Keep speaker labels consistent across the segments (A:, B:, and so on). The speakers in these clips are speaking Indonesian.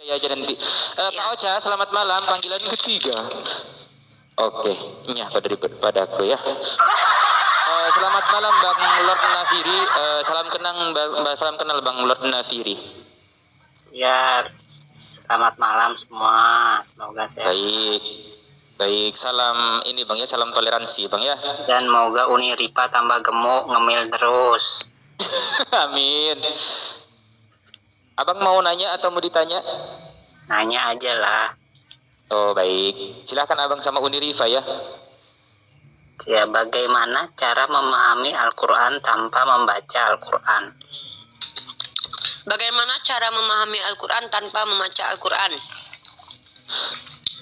A: Ya aja nanti. Kak Ocha, selamat malam. Panggilan ketiga. Oke, nyah padaku ya. Selamat malam Bang Lord Nafiri. Salam kenal Bang Lord Nafiri.
B: Ya, selamat malam semua. Semoga sehat.
A: Baik. Salam ini Bang ya, salam toleransi Bang ya.
B: Dan semoga Uni Ripa tambah gemuk, ngemil terus.
A: Amin. Abang mau nanya atau mau ditanya?
B: Nanya aja lah.
A: Oh baik, silakan Abang sama Uni Rifa ya.
B: Ya, bagaimana cara memahami Al-Quran tanpa membaca Al-Quran?
C: Bagaimana cara memahami Al-Quran tanpa membaca Al-Quran?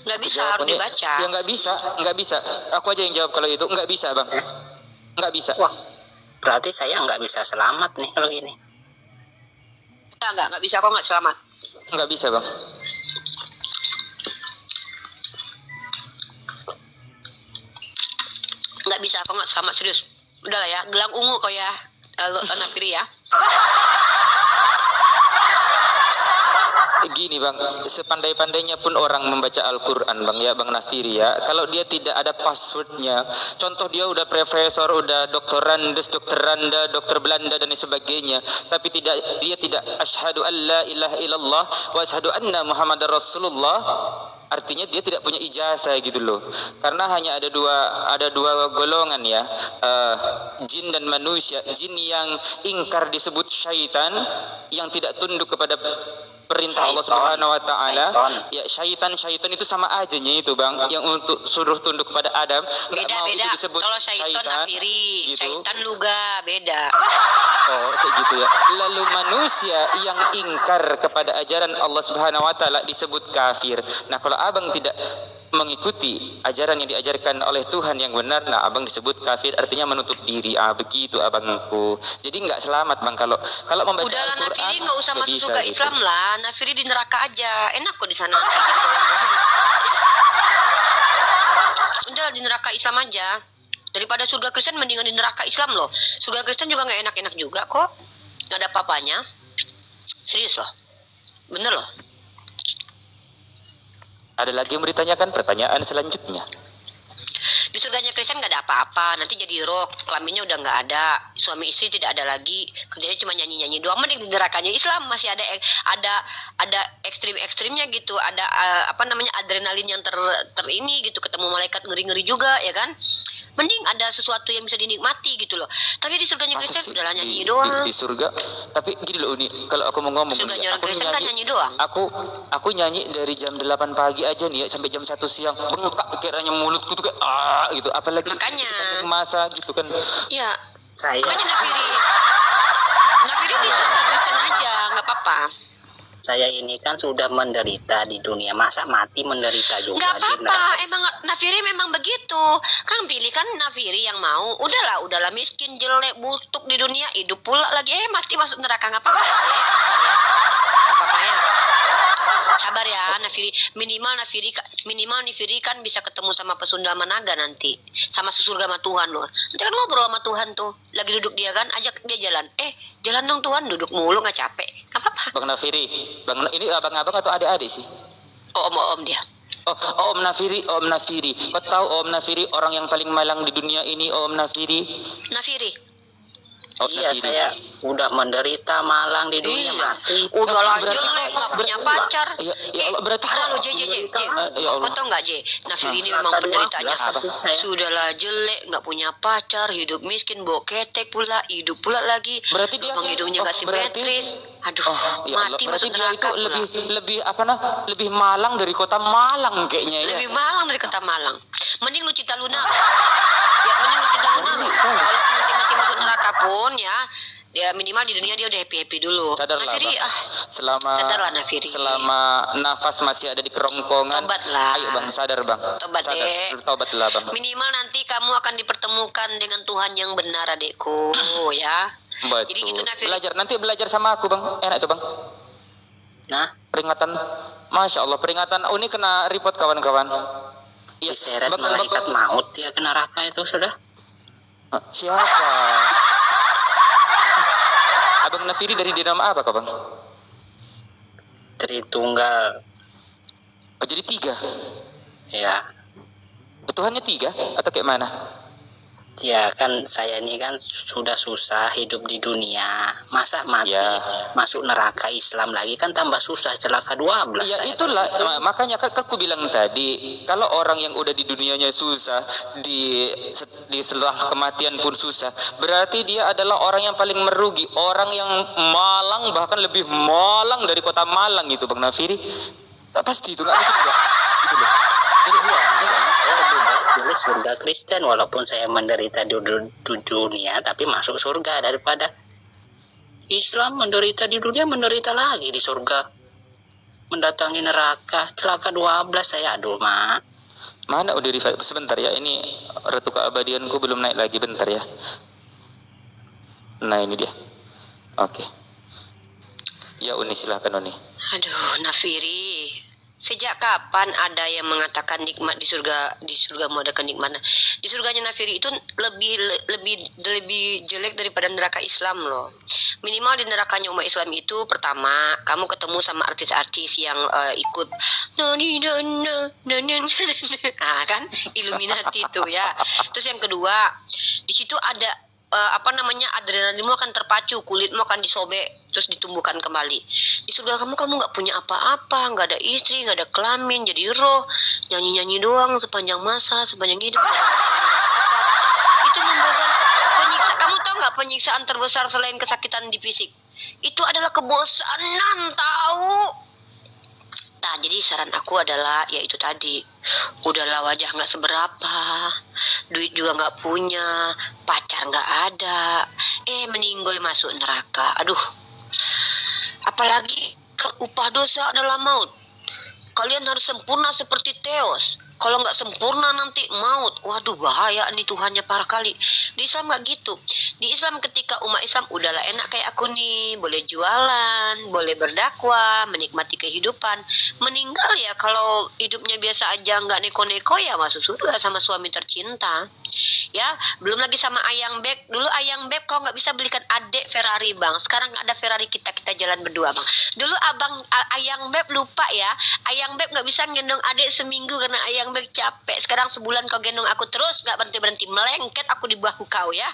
C: Nggak bisa, harus dibaca.
A: Ya nggak bisa. Aku aja yang jawab kalau itu. Nggak bisa Bang. Nggak bisa.
B: Wah, berarti saya nggak bisa selamat nih kalau gini.
C: Nggak bisa kok, nggak selamat.
A: Nggak bisa Bang.
C: Nggak bisa kok, nggak selamat, serius. Udah lah ya, gelang ungu kok ya, Nafiri ya.
A: Gini Bang, sepandai-pandainya pun orang membaca Al-Quran Bang ya, Bang Nafiri ya, kalau dia tidak ada passwordnya, contoh dia udah profesor, udah doktorandes, dokteranda, dokter Belanda dan sebagainya, tapi dia tidak asyhadu an la ilaha illallah wa asyhadu anna Muhammadar Rasulullah, artinya dia tidak punya ijazah gitu loh. Karena hanya ada dua golongan ya, jin dan manusia. Jin yang ingkar disebut syaitan, yang tidak tunduk kepada perintah Allah Subhanahu wa taala. Ya, syaitan itu sama ajanya itu Bang, yang untuk suruh tunduk kepada Adam, enggak mau itu disebut
C: kalau syaitan Nafiri,
A: gitu.
C: Syaitan luga beda.
A: Oh, kayak gitu ya. Lalu manusia yang ingkar kepada ajaran Allah Subhanahu wa taala disebut kafir. Nah, kalau Abang tidak mengikuti ajaran yang diajarkan oleh Tuhan yang benar, nah Abang disebut kafir, artinya menutup diri. Begitu Abangku. Jadi nggak selamat Bang kalau membaca
C: Udahlah,
A: Al-Quran.
C: Nafiri nggak usah masuk surga
A: gitu.
C: Islam lah. Nafiri di neraka aja, enak kok di sana. Udah di neraka Islam aja. Daripada surga Kristen mendingan di neraka Islam loh. Surga Kristen juga nggak enak-enak juga kok. Nggak ada apa-apanya. Serius loh. Bener loh.
A: Ada lagi yang ditanyakan pertanyaan selanjutnya.
C: Di surganya Kristen nggak ada apa-apa. Nanti jadi rok, kelaminnya udah nggak ada, suami istri tidak ada lagi, kerjanya cuma nyanyi-nyanyi doang. Mending di nerakanya Islam masih ada ekstrim-ekstrimnya gitu. Ada adrenalin yang ter ini gitu, ketemu malaikat ngeri-ngeri juga ya kan. Mending ada sesuatu yang bisa dinikmati gitu loh. Tapi di surganya Kristen udahlah nyanyi doang.
A: Di surga, tapi gini loh Uni, kalau aku mau ngomong
C: surganya
A: aku
C: Kristen kan nyanyi doang.
A: Aku nyanyi dari jam 8 pagi aja nih ya, sampai jam 1 siang. Bengkak kiranya mulutku tuh kayak gitu. Apalagi
C: makanya
A: sepanjang masa gitu kan.
C: Iya.
B: Saya
C: makanya Nafiri di surga Kristen aja, nggak apa-apa.
B: Saya ini kan sudah menderita di dunia, masa mati menderita juga
C: nggak
B: di
C: apa-apa,
B: neraka.
C: emang Nafiri memang begitu. Kang pilih kan Nafiri yang mau. Udahlah miskin, jelek, busuk di dunia, hidup pula lagi. Mati masuk neraka nggak apa-apa. Nggak apa-apa ya. Sabar ya Nafiri. Minimal Nafiri kan bisa ketemu sama pesunda Managa nanti, sama sesurga sama Tuhan loh. Nanti kan ngobrol sama Tuhan tuh. Lagi duduk dia kan, ajak dia jalan. Jalan dong Tuhan, duduk mulu nggak capek. Nggak apa-apa.
A: Bang Nafiri, ini abang-abang atau adik-adik sih?
C: Om dia.
A: Om Nafiri. Kau tahu Om Nafiri orang yang paling malang di dunia ini, Om Nafiri?
B: Iya,
A: Nafiri.
B: saya udah menderita malang di dunia, mati.
C: Udahlah jelek, nggak punya pacar.
A: Ya Allah, berarti
C: parah lo J. Kau tau nggak J? Nafiri ini memang penderitanya. Sudahlah jelek, nggak punya pacar, hidup miskin, bawa ketek pula, hidup pula lagi.
A: Berarti dia
C: hidungnya nggak simetris. Aduh,
A: ya
C: mati
A: Allah, berarti
C: masuk
A: dia
C: neraka
A: itu lebih malang dari kota Malang kayaknya ya.
C: Lebih malang dari kota Malang. Mending lu Cinta Luna. Mending lu Cinta Luna. Walaupun nanti mati masuk neraka pun ya, dia minimal di dunia dia udah happy dulu.
A: Sadarlah
C: Nafiri,
A: sadarlah
C: Nafiri.
A: Selama nafas masih ada di kerongkongan.
C: Tobatlah.
A: Ayo Bang, sadar Bang. Tobatlah Bang.
C: Minimal nanti kamu akan dipertemukan dengan Tuhan yang benar adekku ya.
A: Betul.
C: Jadi gitu Nafiri.
A: Nanti belajar sama aku Bang. Enak itu Bang.
B: Nah,
A: Peringatan, Masya Allah, peringatan. Ini kena report kawan-kawan.
B: Iya, diseret malaikat maut ya ke neraka itu sudah.
A: Siapa? Abang Nafiri dari dinama apa kau Bang?
B: Tritunggal.
A: Oh, jadi 3.
B: Ya.
A: Tuhannya 3 atau kayak mana?
B: Ya kan saya ini kan sudah susah hidup di dunia. Masa mati
A: Ya.
B: masuk neraka Islam lagi kan tambah susah, celaka 12.
A: Ya
B: saya
A: itulah
B: kan.
A: makanya kan aku bilang tadi, kalau orang yang udah di dunianya susah, di setelah kematian pun susah, berarti dia adalah orang yang paling merugi, orang yang malang, bahkan lebih malang dari kota Malang itu, Bang Nafiri. Pasti itu, nggak mungkin enggak gitu loh.
B: Ini makanya saya lebih baik pilih surga Kristen walaupun saya menderita di dunia tapi masuk surga daripada Islam menderita di dunia, menderita lagi di surga, mendatangi neraka, celaka 12 saya. Aduh mak.
A: Mana udah sebentar ya, ini Ratu Keabadianku belum naik lagi, bentar ya. Nah ini dia. Oke. Ya Uni, silahkan Uni.
C: Aduh, Nafiri, sejak kapan ada yang mengatakan nikmat di surga mau ada kenikmatan? Di surganya Nafiri itu lebih jelek daripada neraka Islam loh. Minimal di nerakanya umat Islam itu, pertama, kamu ketemu sama artis-artis yang ikut kan Illuminati itu ya. Terus yang kedua, di situ ada adrenalinmu akan terpacu, kulitmu akan disobek, terus ditumbuhkan kembali. Di surga kamu nggak punya apa-apa, nggak ada istri, nggak ada kelamin, jadi roh, nyanyi-nyanyi doang sepanjang masa, sepanjang hidup. Itu membosan, kamu tahu nggak penyiksaan terbesar selain kesakitan di fisik? Itu adalah kebosanan, tahu? Nah, jadi saran aku adalah, yaitu tadi, udahlah, wajah nggak seberapa, duit juga nggak punya, pacar nggak ada, meninggoy masuk neraka. Aduh, apalagi upah dosa adalah maut. Kalian harus sempurna seperti Theos. Kalau nggak sempurna nanti maut. Waduh, bahaya nih, Tuhannya parah kali. Di Islam nggak gitu. Di Islam ketika umat Islam udahlah enak kayak aku nih, boleh jualan, boleh berdakwah, menikmati kehidupan. Meninggal ya kalau hidupnya biasa aja, nggak neko-neko, ya masuk surga sama suami tercinta. Ya, belum lagi sama Ayang Beb. Dulu Ayang Beb kalau nggak bisa belikan adek Ferrari, Bang. Sekarang ada Ferrari, kita jalan berdua, Bang. Dulu Ayang Beb lupa ya. Ayang Beb nggak bisa gendong adek seminggu karena Ayang Beb capek. Sekarang sebulan kau gendong aku terus, nggak berhenti melengket aku di bahu kau ya.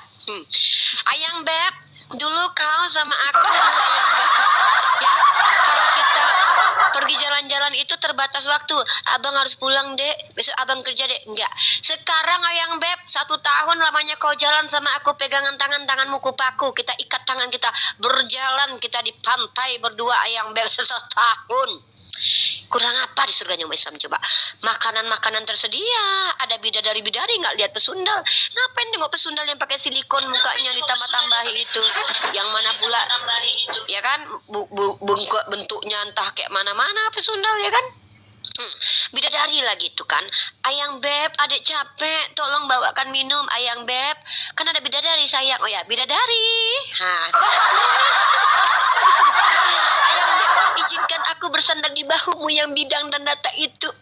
C: Ayang Beb, dulu kau sama aku dulu Ayang Beb. Ya, kalau kita pergi jalan-jalan itu terbatas waktu. Abang harus pulang, Dek. Besok abang kerja, Dek. Enggak. Sekarang Ayang Beb, 1 tahun lamanya kau jalan sama aku, pegangan tanganmu kupaku. Kita ikat tangan kita, berjalan kita di pantai berdua, Ayang Beb, 1 tahun. Kurang apa di surganya umat Islam coba? Makanan tersedia, ada bidadari nggak lihat pesundal. Ngapain tengok pesundal yang pakai silikon mukanya ditambah-tambahi itu? Yang mana pula? Ya kan, bentuknya entah kayak mana-mana pesundal ya kan? Bidadari lagi itu kan. Ayang Beb, adik capek, tolong bawakan minum. Ayang Beb, kan ada bidadari sayang. Oh ya, bidadari. Ayang Beb, izinkan aku bersandar di bahumu yang bidang dan data itu.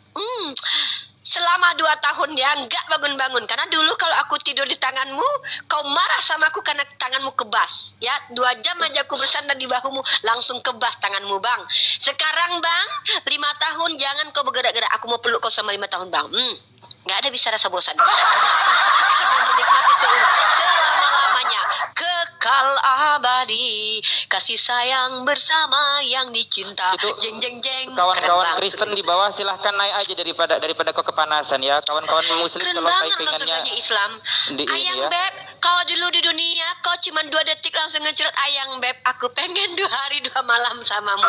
C: Selama 2 tahun ya, enggak bangun-bangun. Karena dulu kalau aku tidur di tanganmu, kau marah sama aku karena tanganmu kebas. Ya, 2 jam aja aku bersandar di bahumu, langsung kebas tanganmu, Bang. Sekarang, Bang, 5 tahun jangan kau bergerak-gerak. Aku mau peluk kau selama 5 tahun, Bang. Nggak ada bisa rasa bosan. Karena menikmati selama-lamanya. Kekal abadi, kasih sayang bersama yang dicinta.
A: Itu
C: jeng jeng jeng.
A: kawan-kawan Kristen di bawah silahkan naik aja daripada kau kepanasan ya. Kawan-kawan Muslim
C: Keren
A: tolong
C: banget
A: typingannya
C: surganya Islam.
A: di ini
C: Ayang
A: ya.
C: Beb, kau dulu di dunia, kau cuma 2 detik langsung ngecurut. Ayang Beb, aku pengen 2 hari 2 malam samamu.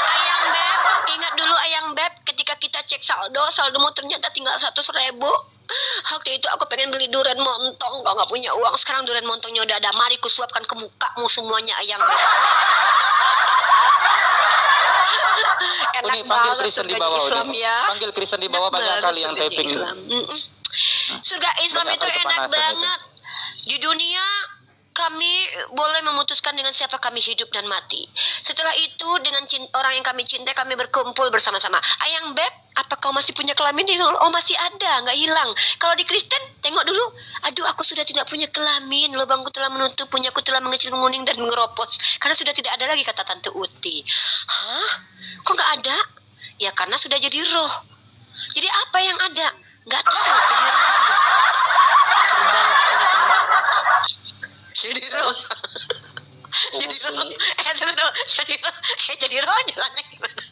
C: Ayang Beb, ingat dulu Ayang Beb, ketika kita cek saldomu ternyata tinggal 100.000. Waktu itu aku pengen beli durian montong, kau nggak punya uang. Sekarang durian montongnya udah ada, mari ku suapkan ke mukamu semuanya, Ayang Beb.
A: Uni, panggil Kristen di bawah,
C: Islam
A: Uni.
C: ya.
A: Panggil Kristen di bawah, banyak kali yang typing.
C: Surga Islam
A: Banyak
C: itu
A: kali
C: enak
A: kepanasan
C: banget. Di dunia kami boleh memutuskan dengan siapa kami hidup dan mati. Setelah itu dengan orang yang kami cintai kami berkumpul bersama-sama. Ayang Beb, Apa kau masih punya kelamin? Oh masih ada, nggak hilang. Kalau di Kristen, tengok dulu. Aduh, aku sudah tidak punya kelamin. Lubangku telah menutup, punyaku telah mengecil, menguning dan mengeropos. Karena sudah tidak ada lagi, kata Tante Uti. Hah? Kok nggak ada? Ya karena sudah jadi roh. Jadi apa yang ada? Nggak tahu. Jadi roh aja. Terbang ke sana kemari. Jadi roh. Jadi roh. Tunggu. Jadi roh jalannya gimana?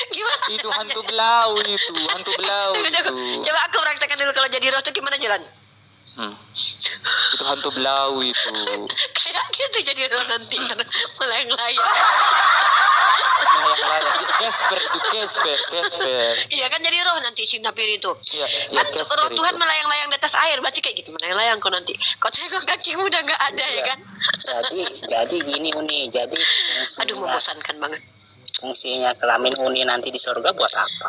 C: Gimana
A: Itu
C: jalannya?
A: hantu belau itu, hantu belau
C: Tunggu.
A: itu.
C: Coba aku praktekkan dulu kalau jadi roh tuh gimana jalan?
A: Itu hantu belau itu.
C: Kayak gitu jadi roh nanti melayang-layang.
A: Melayang-layang. Casper.
C: Iya kan jadi roh nanti si Nafiri itu.
A: Ya
C: Kan
A: Casper
C: roh Tuhan
A: itu.
C: melayang-layang di atas air, berarti kayak gitu melayang-layang kau nanti. Kau tengok kakimu udah nggak ada ya kan?
B: Jadi gini Uni, jadi
C: Aduh membosankan banget.
B: fungsinya kelamin Uni nanti di surga buat apa?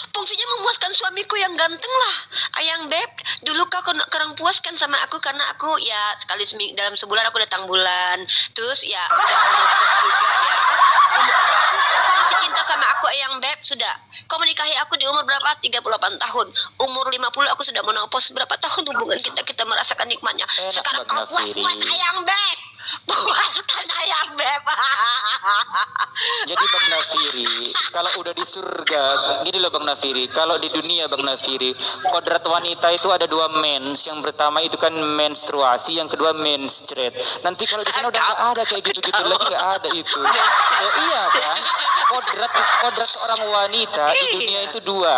C: Fungsinya memuaskan suamiku yang ganteng lah. Ayang Beb, dulu kau kurang puaskan sama aku karena aku ya sekali dalam sebulan aku datang bulan. Terus ya udah menopos juga ya. Kau masih cinta sama aku Ayang Beb? Sudah. Kau menikahi aku di umur berapa? 38 tahun. Umur 50 aku sudah menopos. Berapa tahun hubungan kita merasakan nikmatnya.
A: Enak
C: Sekarang kau
A: banget, Nafiri.
C: puas Ayang Beb. Puaskan Ayang Beb.
A: Jadi Bang Nafiri, kalau udah di surga, gini loh Bang Nafiri, kalau di dunia Bang Nafiri, kodrat wanita itu ada dua mens. Yang pertama itu kan menstruasi, yang kedua menstruate. Nanti kalau di sana udah nggak ada kayak gitu-gitu lagi, nggak ada itu. Ya, iya kan? Kodrat seorang wanita di dunia itu dua,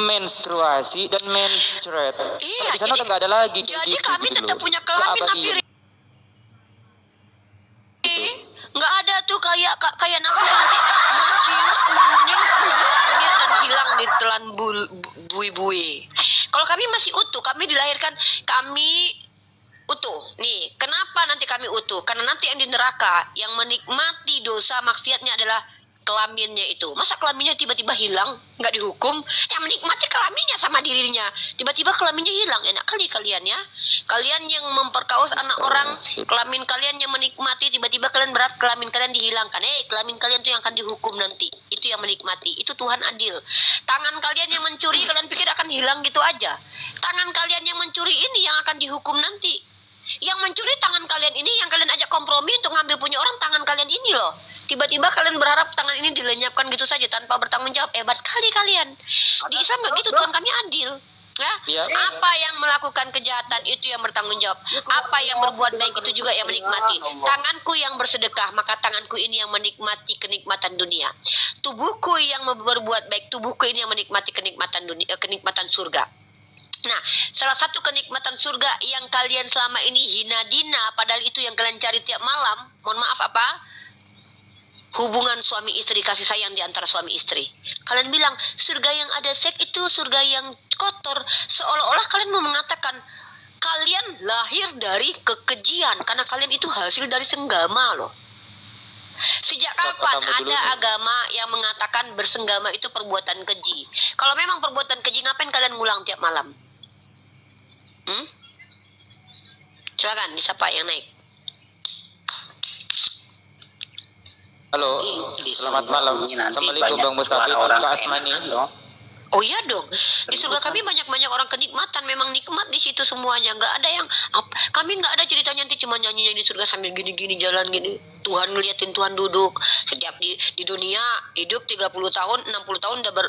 A: menstruasi dan menstruate.
C: Iya,
A: Kalau di sana udah nggak ada lagi kayak
C: jadi
A: gitu,
C: kami
A: gitu
C: tetap
A: loh.
C: punya
A: Kayak
C: kelamin
A: abadi.
C: Nafiri. Nggak ada tuh kayak Nafiri nanti menciut, menguning, bergulir dan hilang di telan bui-bui. Kalau kami masih utuh, kami dilahirkan, kami utuh. Nih, kenapa nanti kami utuh? Karena nanti yang di neraka, yang menikmati dosa maksiatnya adalah kelaminnya itu. Masa kelaminnya tiba-tiba hilang, nggak dihukum? Yang menikmati kelaminnya sama dirinya. Tiba-tiba kelaminnya hilang, enak kali kalian ya. Kalian yang memperkaos anak orang, kelamin kalian yang menikmati, tiba-tiba kalian berat, kelamin kalian dihilangkan. Kelamin kalian tuh yang akan dihukum nanti. Itu yang menikmati, itu Tuhan adil. Tangan kalian yang mencuri, kalian pikir akan hilang gitu aja? Tangan kalian yang mencuri ini yang akan dihukum nanti. Yang mencuri tangan kalian ini, yang kalian ajak kompromi untuk ngambil punya orang, tangan kalian ini loh. Tiba-tiba kalian berharap tangan ini dilenyapkan gitu saja tanpa bertanggung jawab. Hebat kali kalian. Di Islam nggak gitu, Tuhan kami adil. Ya,
A: Iya.
C: apa yang melakukan kejahatan itu yang bertanggung jawab. Apa yang berbuat baik itu juga yang menikmati. Tanganku yang bersedekah, maka tanganku ini yang menikmati kenikmatan dunia. Tubuhku yang berbuat baik, tubuhku ini yang menikmati kenikmatan dunia, kenikmatan surga. Nah, salah satu kenikmatan surga yang kalian selama ini hina dina, padahal itu yang kalian cari tiap malam. Mohon maaf apa? Hubungan suami istri, kasih sayang di antara suami istri. Kalian bilang surga yang ada seks itu surga yang kotor. Seolah-olah kalian mau mengatakan kalian lahir dari kekejian karena kalian itu hasil dari senggama loh. Sejak
A: Siapa
C: kapan
A: kamu dulu
C: ada
A: nih?
C: agama yang mengatakan bersenggama itu perbuatan keji? Kalau memang perbuatan keji, ngapain kalian ngulang tiap malam? Silakan disapa yang naik.
A: Halo,
B: Di
A: selamat
B: surga
A: malam.
B: ini nanti
A: Assalamualaikum
B: banyak
A: Bang Mustaqim,
B: orang
A: Kak Asmani.
B: enak dong.
C: Oh iya dong, di surga kami banyak-banyak orang kenikmatan, memang nikmat di situ semuanya. Nggak ada yang, kami nggak ada ceritanya nanti cuma nyanyi di surga sambil gini-gini jalan gini. Tuhan ngeliatin Tuhan duduk. Setiap di dunia hidup 30 tahun, 60 tahun udah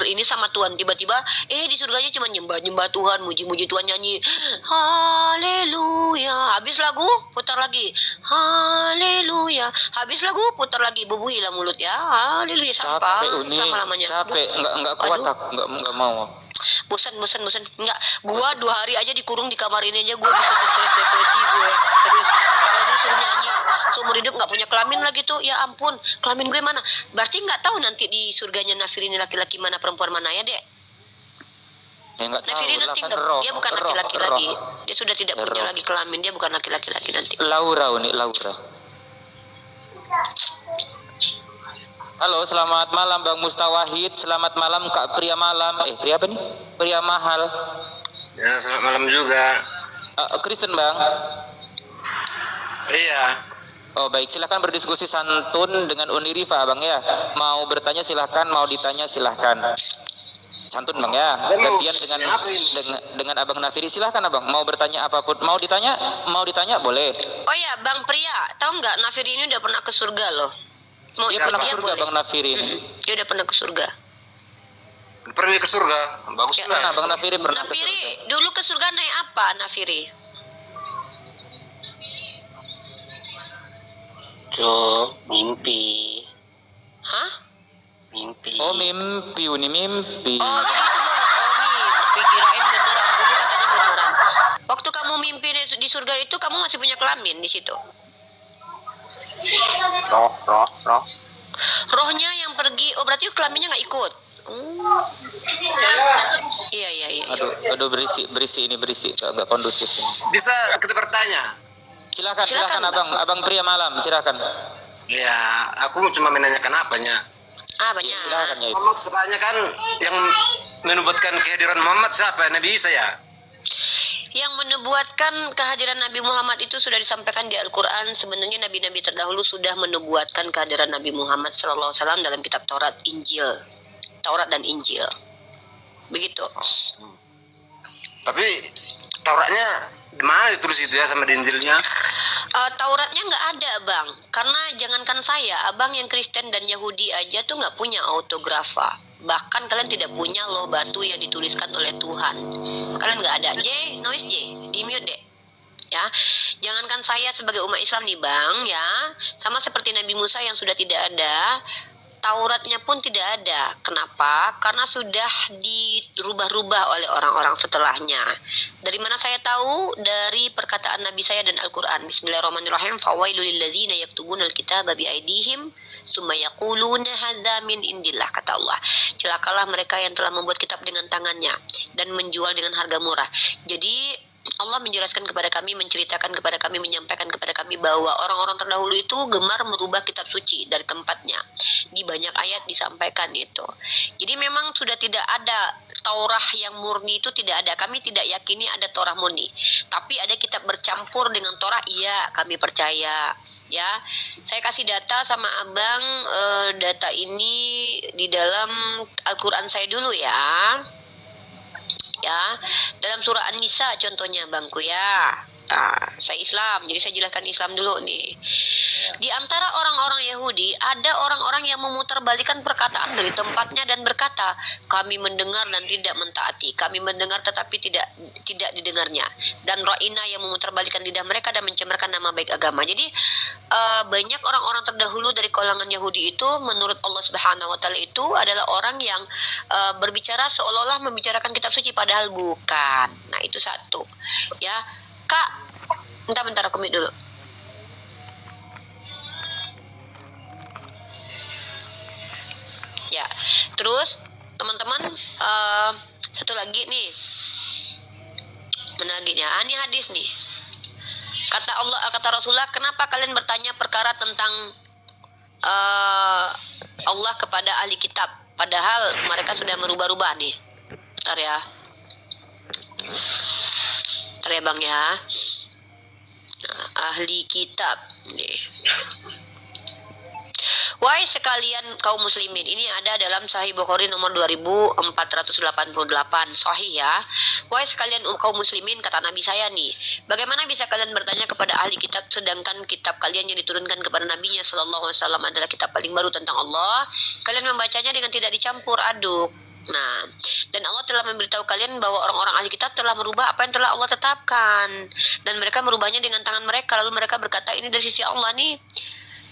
C: ini sama Tuhan. Tiba-tiba di surganya cuma nyembah Tuhan, muji-muji Tuhan, nyanyi haleluya. Habis lagu putar lagi haleluya. Habis lagu putar lagi, bubui lah mulut ya. Haleluya sampai
A: Capek Uni,
C: selama-lamanya.
A: capek, nggak kuat
C: Aduh.
A: aku, nggak mau.
C: Bosan. Enggak, gua 2 hari aja dikurung di kamar ini aja gua bisa stres, depresi gue. Serius. Apalagi suruh nyanyi. Seumur hidup nggak punya kelamin lagi tuh. Ya ampun, kelamin gue mana? Berarti nggak tahu nanti di surganya Nafiri ini laki-laki mana, perempuan mana ya, Dek?
A: Ya nggak tahu
C: Nafiri
A: lah
C: nanti
A: kan
C: enggak,
A: roh,
C: dia bukan
A: roh,
C: laki-laki
A: roh.
C: lagi. Dia sudah tidak
A: Ya,
C: punya
A: roh.
C: lagi kelamin, dia bukan laki-laki lagi nanti.
A: Laura Uni, Laura. Halo, selamat malam Bang Mustawahid. Selamat malam Kak Pria Malam. Pria apa nih? Pria Mahal.
D: Ya, selamat malam juga.
A: Kristen Bang.
D: Iya.
A: Oh baik, silakan berdiskusi santun dengan Unirifa Bang ya. Mau bertanya silakan, mau ditanya silakan. Santun Bang ya. Gantian dengan Abang Nafiri, silakan Abang. Mau bertanya apapun, mau ditanya boleh.
C: Oh ya, Bang Pria, tahu nggak Nafiri ini udah pernah ke surga loh. Mau
A: Dia
C: ikut
A: pernah ke
C: dia
A: surga
C: boleh.
A: Bang Nafiri ini.
C: Dia udah pernah ke surga.
D: Pergi ke surga, bagus
C: Ya.
D: lah.
A: Pernah Bang Nafiri pernah ke
C: Nafiri
A: surga.
C: dulu ke surga naik apa Nafiri?
B: Mimpi.
C: Hah?
B: Mimpi.
A: Oh mimpi, ini mimpi.
C: Oh jadi itu Bang. Oh mimpi, kirain beneran, dulu katanya beneran. Waktu kamu mimpi di surga itu kamu masih punya kelamin di situ.
B: Roh.
C: Rohnya yang pergi, oh berarti kelaminnya nggak ikut. Oh. Iya.
A: Aduh berisi ini agak kondusif.
D: Bisa kita bertanya?
A: Silakan
C: Silakan,
A: Abang Pria Malam, silakan.
D: Ya, aku cuma menanyakan apanya.
C: Banyak.
A: Silakan ya itu.
D: Muhammad katanya kan yang menubuatkan kehadiran Muhammad siapa? Nabi Isa ya?
C: Yang menubuatkan kehadiran Nabi Muhammad itu sudah disampaikan di Al-Quran. Sebenarnya nabi-nabi terdahulu sudah menubuatkan kehadiran Nabi Muhammad SAW dalam kitab Taurat dan Injil. Begitu.
D: Tapi Tauratnya di mana ditulis itu ya sama di Injilnya?
C: Tauratnya nggak ada Bang, karena jangankan saya, Abang yang Kristen dan Yahudi aja tuh nggak punya autografa. Bahkan kalian tidak punya loh batu yang dituliskan oleh Tuhan. Kalian nggak ada. Noise di mute deh. Ya, jangankan saya sebagai umat Islam nih Bang, ya, sama seperti Nabi Musa yang sudah tidak ada. Tauratnya pun tidak ada. Kenapa? Karena sudah dirubah-rubah oleh orang-orang setelahnya. Dari mana saya tahu? Dari perkataan Nabi saya dan Al-Quran. Bismillahirrahmanirrahim. Fawailul lillazina yaktubuna al-kitaba biaidihim summa yaquluna hadza min indillah, kata Allah. Celakalah mereka yang telah membuat kitab dengan tangannya dan menjual dengan harga murah. Jadi Allah menjelaskan kepada kami, menceritakan kepada kami, menyampaikan kepada kami bahwa orang-orang terdahulu itu gemar merubah kitab suci dari tempatnya. Di banyak ayat disampaikan itu. Jadi memang sudah tidak ada Taurah yang murni, itu tidak ada. Kami tidak yakini ada Taurah murni. Tapi ada kitab bercampur dengan Taurah, iya kami percaya. Ya, saya kasih data sama Abang, data ini di dalam Al-Quran saya dulu ya. Ya, dalam surah An-Nisa contohnya Bangku ya. Saya Islam, jadi saya jelaskan Islam dulu nih. Di antara orang-orang Yahudi ada orang-orang yang memutarbalikkan perkataan dari tempatnya dan berkata, kami mendengar dan tidak mentaati, kami mendengar tetapi tidak didengarnya. Dan ra'ina yang memutarbalikkan lidah mereka dan mencemarkan nama baik agama. Jadi banyak orang-orang terdahulu dari kalangan Yahudi itu menurut Allah Subhanahu wa taala itu adalah orang yang berbicara seolah-olah membicarakan kitab suci padahal bukan. Nah, itu satu. Ya. Kak, bentar aku mute dulu. Ya, terus teman-teman satu lagi nih, mana lagi nih? Ini hadis nih. Kata Rasulullah, kenapa kalian bertanya perkara tentang Allah kepada ahli kitab, padahal mereka sudah merubah-rubah nih. Bentar ya Bang ya. Nah, ahli kitab nih. Wahai sekalian kaum muslimin, ini ada dalam Sahih Bukhari nomor 2488, sahih ya. Wahai sekalian kaum muslimin, kata Nabi saya nih, bagaimana bisa kalian bertanya kepada ahli kitab sedangkan kitab kalian yang diturunkan kepada Nabinya sallallahu alaihi wasallam adalah kitab paling baru tentang Allah. Kalian membacanya dengan tidak dicampur aduk. Nah, dan Allah telah memberitahu kalian bahwa orang-orang ahli kitab telah merubah apa yang telah Allah tetapkan, dan mereka merubahnya dengan tangan mereka, lalu mereka berkata ini dari sisi Allah nih,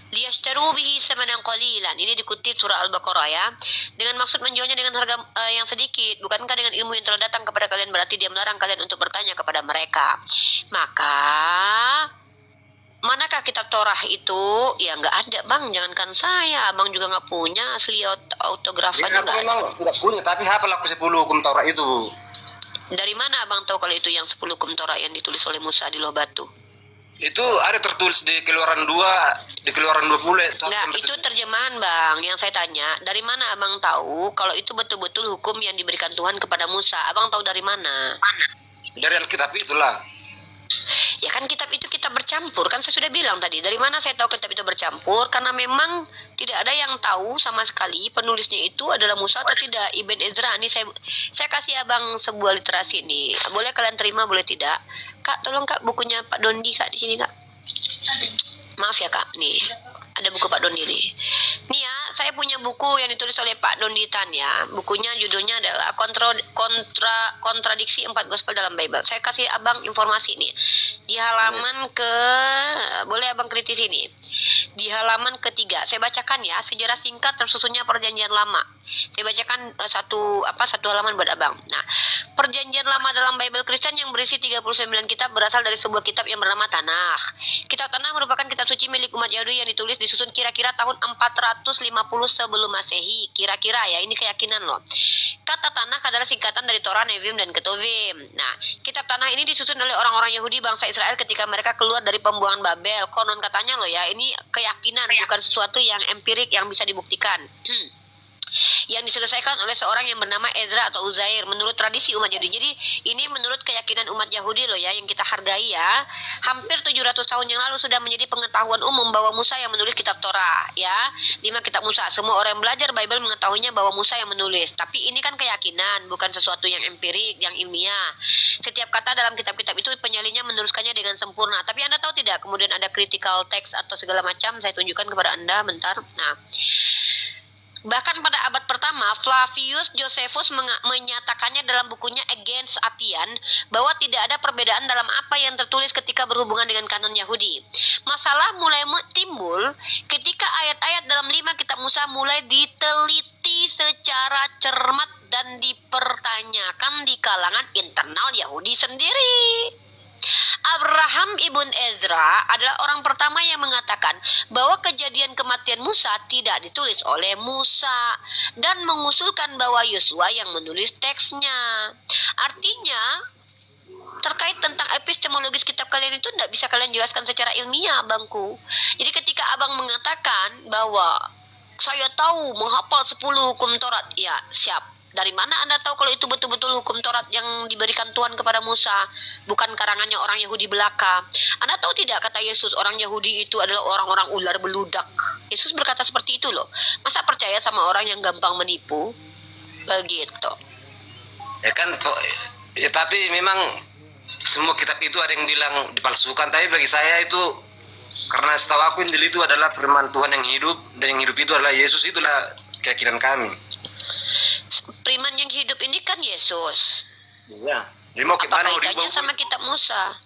C: liyashtaru bihi samanan qalilan. Ini dikutip surah Al-Baqarah ya, dengan maksud menjualnya dengan harga yang sedikit. Bukankah dengan ilmu yang telah datang kepada kalian berarti dia melarang kalian untuk bertanya kepada mereka? Maka manakah kitab Torah itu? Ya nggak ada Bang, jangankan saya, Abang juga nggak punya asli autografnya.
D: Ya, aku memang tidak punya, tapi hafal aku 10 hukum Taurat itu.
C: Dari mana Abang tahu kalau itu yang 10 hukum Torah yang ditulis oleh Musa di Loh Batu?
D: Itu ada tertulis di Keluaran 2, di Keluaran 20.
C: Nah, itu terjemahan Bang. Yang saya tanya, dari mana Abang tahu kalau itu betul-betul hukum yang diberikan Tuhan kepada Musa? Abang tahu dari mana?
D: Dari Alkitab itulah.
C: Ya kan kitab itu kitab bercampur, kan saya sudah bilang tadi. Dari mana saya tahu kitab itu bercampur? Karena memang tidak ada yang tahu sama sekali penulisnya itu adalah Musa atau tidak. Ibn Ezra ini saya kasih abang sebuah literasi nih. Boleh kalian terima, boleh tidak? Kak, tolong kak bukunya Pak Dondi kak di sini kak. Maaf ya kak, nih ada buku Pak Dondi nih. Nih ya, saya punya buku yang ditulis oleh Pak Dondi Tan ya. Bukunya judulnya adalah Kontradiksi 4 Gospel dalam Bible. Saya kasih abang informasi nih. Di halaman boleh abang kritis ini. Di halaman ketiga, saya bacakan ya, sejarah singkat tersusunnya Perjanjian Lama. Saya bacakan satu halaman buat abang. Nah, Perjanjian Lama dalam Bible Kristen yang berisi 39 kitab berasal dari sebuah kitab yang bernama Tanakh. Kitab Tanakh merupakan kitab suci milik umat Yahudi yang ditulis disusun kira-kira tahun 450 sebelum Masehi. Kira-kira ya, ini keyakinan loh. Kata Tanakh adalah singkatan dari Torah, Nevim, dan Ketuvim. Nah, kitab Tanakh ini disusun oleh orang-orang Yahudi bangsa Israel ketika mereka keluar dari pembuangan Babel. Konon katanya loh ya, ini keyakinan, bukan sesuatu yang empirik yang bisa dibuktikan. Yang diselesaikan oleh seorang yang bernama Ezra atau Uzair menurut tradisi umat Yahudi. Jadi ini menurut keyakinan umat Yahudi loh ya, yang kita hargai ya. Hampir 700 tahun yang lalu sudah menjadi pengetahuan umum bahwa Musa yang menulis kitab Torah ya. 5 kitab Musa. Semua orang yang belajar Bible mengetahuinya bahwa Musa yang menulis. Tapi ini kan keyakinan, bukan sesuatu yang empirik, yang ilmiah. Setiap kata dalam kitab-kitab itu penyalinnya menuliskannya dengan sempurna. Tapi Anda tahu tidak, kemudian ada critical text atau segala macam. Saya tunjukkan kepada Anda bentar. Nah, bahkan pada abad pertama, Flavius Josephus menyatakannya dalam bukunya Against Appian bahwa tidak ada perbedaan dalam apa yang tertulis ketika berhubungan dengan kanon Yahudi. Masalah mulai timbul ketika ayat-ayat dalam 5 kitab Musa mulai diteliti secara cermat dan dipertanyakan di kalangan internal Yahudi sendiri. Abraham ibn Ezra adalah orang pertama yang mengatakan bahwa kejadian kematian Musa tidak ditulis oleh Musa dan mengusulkan bahwa Yosua yang menulis teksnya. Artinya, terkait tentang epistemologis kitab kalian itu tidak bisa kalian jelaskan secara ilmiah, abangku. Jadi ketika abang mengatakan bahwa saya tahu menghafal 10 hukum Taurat, ya siap. Dari mana Anda tahu kalau itu betul-betul hukum Taurat yang diberikan Tuhan kepada Musa, bukan karangannya orang Yahudi belaka? Anda tahu tidak, kata Yesus, orang Yahudi itu adalah orang-orang ular beludak. Yesus berkata seperti itu loh. Masa percaya sama orang yang gampang menipu? Begitu.
D: Ya kan, ya, tapi memang semua kitab itu ada yang bilang dipalsukan. Tapi bagi saya itu, karena setahu aku Injil itu adalah firman Tuhan yang hidup, dan yang hidup itu adalah Yesus. Itulah keyakinan kami.
C: Firman yang hidup ini kan Yesus.
D: Iya. Jadi mau
C: Apa kaitannya sama kitab Musa?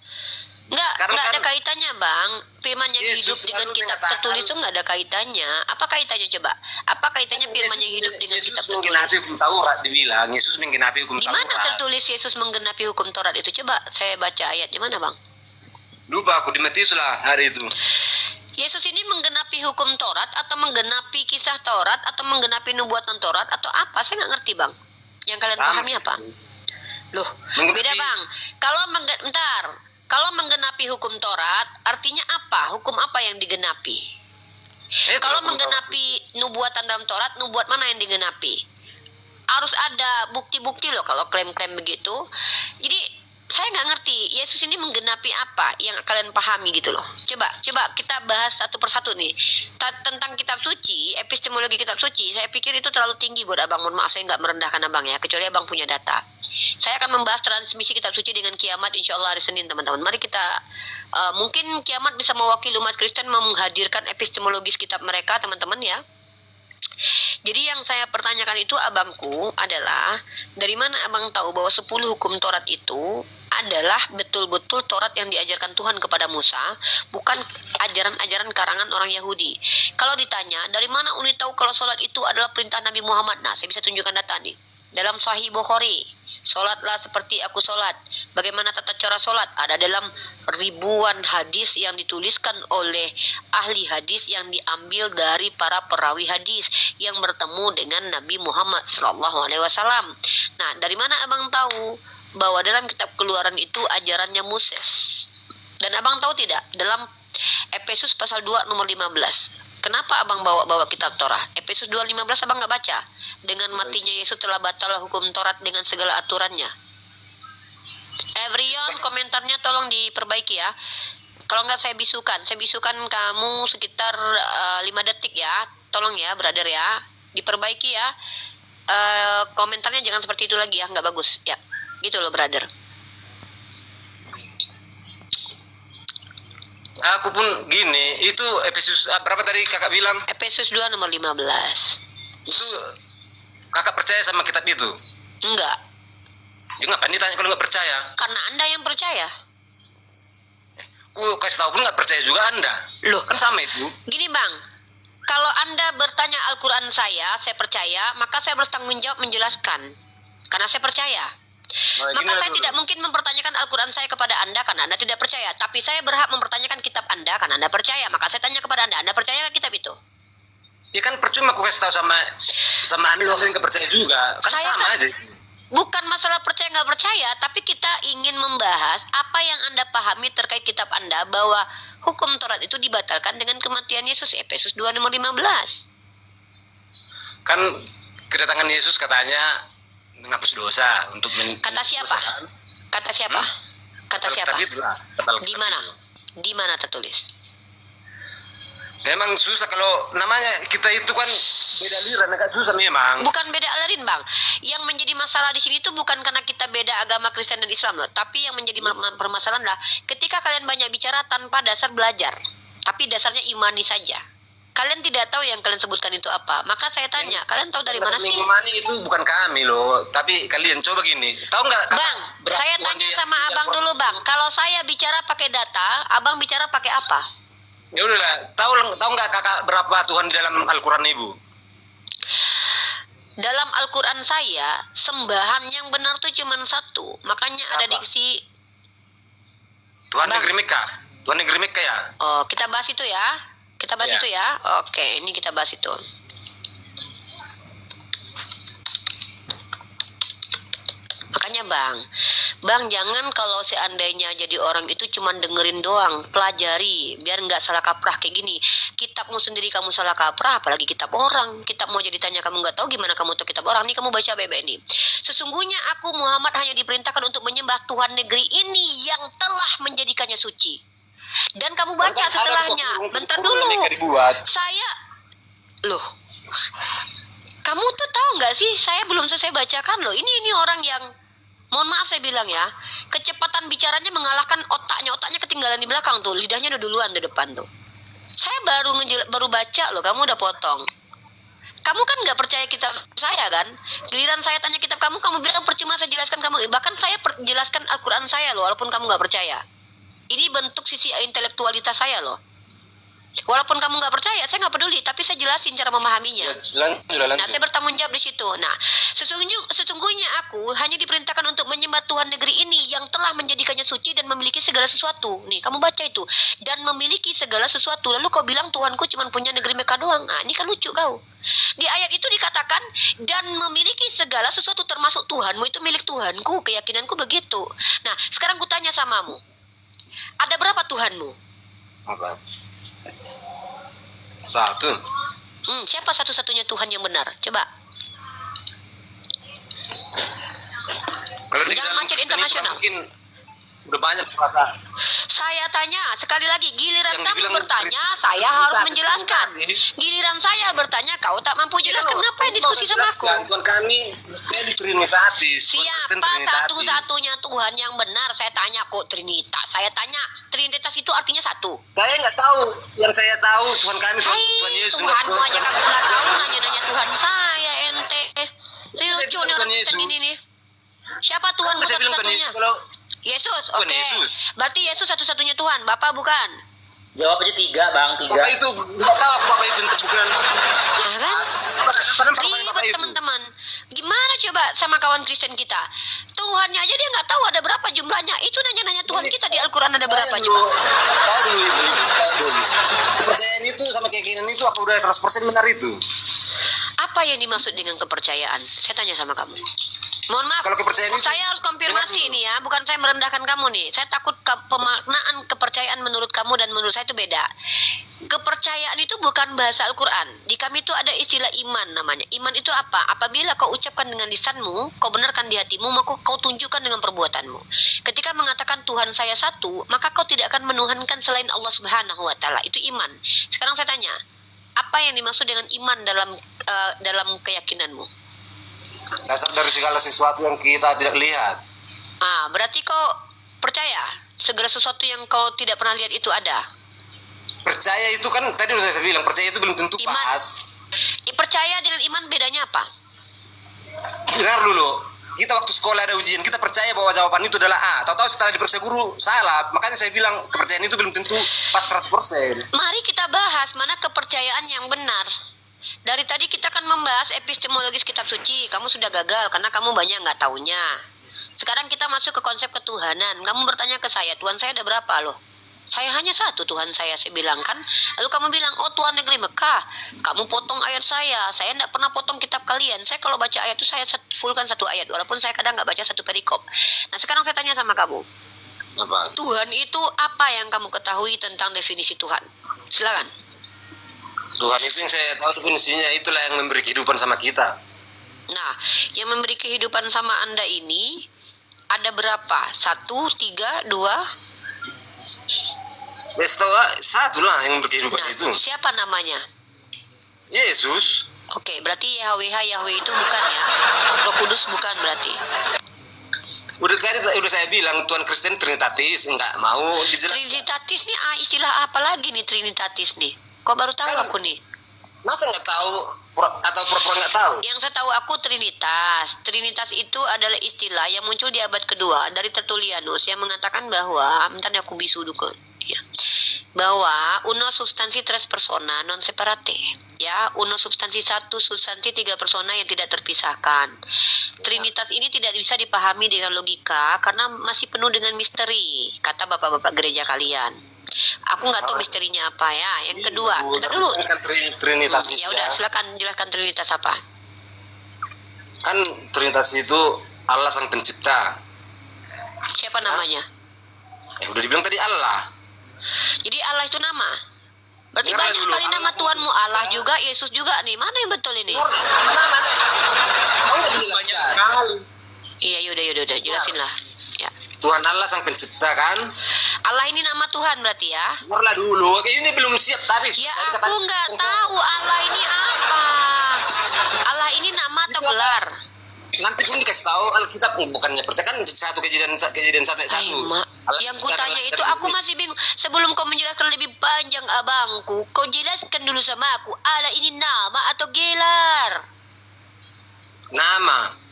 C: Nggak ada kaitannya, Bang. Firman yang hidup dengan kitab tertulis itu nggak ada kaitannya. Apa kaitannya coba? Apa kaitannya firman yang hidup dengan kitab tertulis? Yesus menggenapi hukum Taurat, dibilang. Yesus menggenapi hukum Taurat. Di mana tertulis Yesus menggenapi hukum Taurat itu? Coba saya baca ayat di mana, Bang?
D: Lupa aku, di Matius lah hari itu.
C: Yesus ini menggenapi hukum Taurat atau menggenapi kisah Taurat atau menggenapi nubuatan Taurat atau apa? Saya nggak ngerti, Bang. Yang kalian pahami apa? Loh, beda, Bang. Kalau menggenapi hukum Taurat, artinya apa? Hukum apa yang digenapi? Kalau menggenapi nubuatan dalam Taurat, nubuat mana yang digenapi? Harus ada bukti-bukti loh kalau klaim-klaim begitu. Jadi saya nggak ngerti Yesus ini menggenapi apa yang kalian pahami gitu loh. Coba kita bahas satu persatu nih tentang kitab suci, epistemologi kitab suci. Saya pikir itu terlalu tinggi buat abang. Mohon maaf, saya nggak merendahkan abang ya, kecuali abang punya data. Saya akan membahas transmisi kitab suci dengan kiamat insya Allah hari Senin, teman-teman. Mari kita mungkin kiamat bisa mewakili umat Kristen menghadirkan epistemologis kitab mereka, teman-teman ya. Jadi yang saya pertanyakan itu abangku adalah, dari mana abang tahu bahwa 10 hukum Taurat itu adalah betul-betul Taurat yang diajarkan Tuhan kepada Musa, bukan ajaran-ajaran karangan orang Yahudi? Kalau ditanya, dari mana Uni tahu kalau sholat itu adalah perintah Nabi Muhammad? Nah, saya bisa tunjukkan data nih. Dalam Sahih Bukhari, sholatlah seperti aku sholat. Bagaimana tata cara sholat? Ada dalam ribuan hadis yang dituliskan oleh ahli hadis yang diambil dari para perawi hadis yang bertemu dengan Nabi Muhammad SAW. Nah, dari mana abang tahu bahwa dalam kitab Keluaran itu ajarannya Moses? Dan abang tahu tidak, dalam Efesus pasal 2 nomor 15, kenapa abang bawa kitab Torah? Efesus 2:15 abang nggak baca? Dengan matinya Yesus telah batal hukum Taurat dengan segala aturannya. Everyon, komentarnya tolong diperbaiki ya. Kalau nggak saya bisukan kamu sekitar 5 detik ya. Tolong ya, brother ya. Diperbaiki ya. Komentarnya jangan seperti itu lagi ya, nggak bagus ya. Gitu loh, brother.
D: Aku pun gini, itu Efesus berapa tadi kakak bilang?
C: Efesus 2 nomor 15.
D: Itu kakak percaya sama kitab itu?
C: Enggak,
D: Ya ngapain ditanya kalau nggak percaya?
C: karena Anda yang percaya.
D: Aku kasih tahu pun nggak percaya juga Anda.
C: Loh,
D: Kan sama itu.
C: gini Bang, kalau Anda bertanya Al-Quran saya percaya, maka saya bertanggung jawab menjelaskan. Karena saya percaya.
D: Nah,
C: Maka
D: gini
C: saya
D: dulu.
C: tidak mungkin mempertanyakan Al-Quran saya kepada Anda karena Anda tidak percaya. Tapi saya berhak mempertanyakan kitab Anda karena Anda percaya. Maka saya tanya kepada Anda percaya kitab itu?
D: Ya kan percuma aku kasih tahu sama Anda yang nggak percaya juga. Kan
C: Saya
D: sama
C: kan-
D: aja.
C: Bukan masalah percaya nggak percaya, tapi kita ingin membahas apa yang Anda pahami terkait kitab Anda bahwa hukum Taurat itu dibatalkan dengan kematian Yesus. Efesus 2 nomor 15.
D: Kan kedatangan Yesus katanya menghapus dosa untuk
C: Kata siapa? Kata siapa? Kata siapa?
D: Kitab itulah, batal
C: Di
D: kitab
C: mana?
D: itu.
C: Di mana tertulis?
D: Memang susah kalau namanya kita itu kan beda aliran, agak susah memang.
C: Bukan beda aliran, Bang. Yang menjadi masalah di sini itu bukan karena kita beda agama Kristen dan Islam loh, tapi yang menjadi permasalahan adalah ketika kalian banyak bicara tanpa dasar belajar, tapi dasarnya imani saja. Kalian tidak tahu yang kalian sebutkan itu apa. Maka saya tanya, kalian tahu dari mana sih?
D: Minggu itu bukan kami loh, tapi kalian coba gini. Tahu nggak?
C: Bang, saya tanya sama abang dulu, Bang. Kalau saya bicara pakai data, abang bicara pakai apa?
D: Ya udahlah, tahu nggak kakak berapa Tuhan di dalam Al-Quran Ibu?
C: Dalam Al-Quran saya, sembahan yang benar tuh cuma satu. Makanya ada
D: Apa?
C: diksi.
D: Tuhan
C: Bang.
D: negeri Mekah. Tuhan negeri Mekah ya.
C: Oh, kita bahas itu ya. Kita bahas
D: Ya.
C: itu ya. Oke, ini kita bahas itu. Makanya Bang jangan kalau seandainya jadi orang itu cuma dengerin doang, pelajari, biar nggak salah kaprah kayak gini. Kitabmu sendiri kamu salah kaprah, apalagi kitab orang. Kitab mau jadi tanya kamu nggak tahu gimana kamu tahu kitab orang. Nih kamu baca BB ini. Sesungguhnya aku Muhammad hanya diperintahkan untuk menyembah Tuhan negeri ini yang telah menjadikannya suci. Dan kamu baca setelahnya. Bentar dulu. Saya loh. Kamu tuh tahu nggak sih? Saya belum selesai bacakan loh. Ini orang yang, mohon maaf saya bilang ya, kecepatan bicaranya mengalahkan otaknya. Otaknya ketinggalan di belakang tuh. Lidahnya udah duluan di depan tuh. Saya baru baca loh. Kamu udah potong. Kamu kan nggak percaya kitab saya kan? Giliran saya tanya kitab kamu bilang percuma saya jelaskan kamu. Bahkan saya jelaskan Al-Quran saya loh, walaupun kamu nggak percaya. Ini bentuk sisi intelektualitas saya loh. Walaupun kamu nggak percaya, saya nggak peduli, tapi saya jelasin cara memahaminya. Nah, saya bertanggung jawab di situ. Nah, sesungguhnya aku hanya diperintahkan untuk menyembah Tuhan negeri ini yang telah menjadikannya suci dan memiliki segala sesuatu. Nih, kamu baca itu. Dan memiliki segala sesuatu. Lalu kau bilang Tuhanku cuma punya negeri Mekah doang. Nah, ini kan lucu kau. Di ayat itu dikatakan, dan memiliki segala sesuatu termasuk Tuhanmu itu milik Tuhanku. Keyakinanku begitu. Nah, sekarang ku tanya samamu. Ada berapa Tuhanmu?
D: Apa? Satu.
C: Siapa satu-satunya Tuhan yang benar? Coba.
D: Kalau di
C: Jangan
D: dalam
C: macet
D: Kristen itu
C: internasional.
D: mungkin udah banyak perasaan.
C: Saya tanya, sekali lagi, giliran
D: Yang
C: kamu
D: dibilang
C: bertanya,
D: Trinitatis,
C: saya harus menjelaskan.
D: Trinitatis.
C: Giliran saya bertanya, kau tak mampu jelaskan. Ngapain diskusi sama aku?
D: Tuhan kami Kristen Trinitatis. Tuhan Kristen
C: Siapa
D: Trinitatis.
C: satu-satunya Tuhan yang benar? Saya tanya kok Trinitas. Saya tanya, Trinitas itu artinya satu.
D: Saya nggak tahu. Yang saya tahu Tuhan kami Tuhan,
C: Hai,
D: Tuhan Yesus.
C: Tuhanmu aja kamu nggak tahu, nanya-nanya Tuhan saya, ente. Ini lucu nih orang Kristen ini nih. Siapa Tuhan
D: Saya bilang Tuhan
C: satu-satunya?
D: Yesus. Kalau
C: Yesus,
D: Tuhan
C: oke.
D: Yesus.
C: Berarti Yesus satu-satunya Tuhan, Bapak bukan?
B: Jawab aja 3 bang, 3.
D: Bapak itu nggak tahu apa Bapak itu bukan.
C: Nah kan?
D: Padahal Bapak
C: Ribet
D: itu.
C: teman-teman. Gimana coba sama kawan Kristen kita? Tuhannya aja dia nggak tahu ada berapa jumlahnya. Itu nanya-nanya Tuhan kita di Al-Quran ada berapa
D: Tahu
C: coba?
D: dulu. Kepercayaan itu sama keyakinan itu apa udah 100% benar itu?
C: Apa yang dimaksud dengan kepercayaan? Saya tanya sama kamu. Mohon maaf,
D: Kalau kepercayaan itu-
C: saya harus konfirmasi
D: Dengar dulu.
C: ini ya. Bukan saya merendahkan kamu nih. Saya takut pemaknaan kepercayaan menurut kamu dan menurut saya itu beda. Kepercayaan itu bukan bahasa Al-Quran. Di kami itu ada istilah iman namanya. Iman itu apa? Apabila kau ucapkan dengan lisanmu, kau benarkan di hatimu, maka kau tunjukkan dengan perbuatanmu. Ketika mengatakan Tuhan saya satu, maka kau tidak akan menuhankan selain Allah Subhanahu wa Ta'ala. Itu iman. Sekarang saya tanya, apa yang dimaksud dengan iman dalam keyakinanmu?
D: Dasar dari segala sesuatu yang kita tidak lihat.
C: Berarti kau percaya segala sesuatu yang kau tidak pernah lihat itu ada.
D: Percaya itu kan tadi udah saya bilang, percaya itu belum tentu
C: Iman.
D: pas.
C: Percaya dengan iman bedanya apa?
D: Dengar dulu, kita waktu sekolah ada ujian, kita percaya bahwa jawaban itu adalah A. Tahu-tahu setelah diperiksa guru salah. Makanya saya bilang kepercayaan itu belum tentu pas 100%.
C: Mari kita bahas mana kepercayaan yang benar. Dari tadi kita kan membahas epistemologis kitab suci. Kamu sudah gagal karena kamu banyak nggak taunya. Sekarang kita masuk ke konsep ketuhanan. Kamu bertanya ke saya, Tuhan saya ada berapa loh? Saya hanya satu Tuhan saya bilang kan. Lalu kamu bilang, oh Tuhan negeri Mekah. Kamu potong ayat saya tidak pernah potong kitab kalian. Saya kalau baca ayat itu saya fullkan satu ayat. Walaupun saya kadang nggak baca satu perikop. Nah sekarang saya tanya sama kamu.
D: Apa?
C: Tuhan itu apa yang kamu ketahui tentang definisi Tuhan? Silakan.
D: Tuhan itu yang saya tahu definisinya itulah yang memberi kehidupan sama kita.
C: Nah, yang memberi kehidupan sama Anda ini ada berapa? 1, 3, 2?
D: Tahu satu lah yang memberi kehidupan
C: Nah,
D: itu.
C: siapa namanya?
D: Yesus.
C: Oke, berarti Yahweh itu bukan ya? Roh Kudus bukan berarti?
D: Udah saya bilang Tuhan Kristen Trinitatis, enggak mau dijelaskan.
C: Trinitatis nih istilah apa lagi nih Trinitatis nih? Kok baru tahu aku nih?
D: Masa nggak tahu atau pura-pura nggak tahu?
C: Yang saya tahu aku Trinitas. Trinitas itu adalah istilah yang muncul di abad kedua dari Tertullianus yang mengatakan bahwa, bentar aku bisu dulu ya, bahwa uno substansi tres persona non separate. Ya, uno substansi satu, substansi tiga persona yang tidak terpisahkan. Trinitas ini tidak bisa dipahami dengan logika karena masih penuh dengan misteri, kata bapak-bapak gereja kalian. Aku nggak tahu misterinya apa ya. Yang kedua, bentar dulu.
D: Trinitas.
C: Ya udah, silakan jelaskan Trinitas apa.
D: Kan Trinitas itu Allah sang pencipta.
C: Siapa namanya?
D: Udah dibilang tadi Allah.
C: Jadi Allah itu nama. Berarti
D: Dengar
C: banyak
D: dulu,
C: kali nama
D: Allah
C: Tuhanmu Allah juga, Yesus juga nih. Mana yang betul ini?
D: Kamu nggak dijelaskan.
C: Iya, yaudah, jelasin lah. Ya.
D: Tuhan Allah sang pencipta kan?
C: Allah ini nama Tuhan berarti ya?
D: Dengarlah dulu. Ini belum siap tapi.
C: Ya aku nggak tahu Allah ini apa. Allah ini nama atau gelar?
D: Nanti pun dikasih tahu Alkitab bukannya percaya kan satu kejadian satu ayat satu.
C: Yang kutanya itu aku masih bingung. Sebelum kau menjelaskan lebih panjang abangku, kau jelaskan dulu sama aku. Allah ini nama atau gelar?
D: Nama.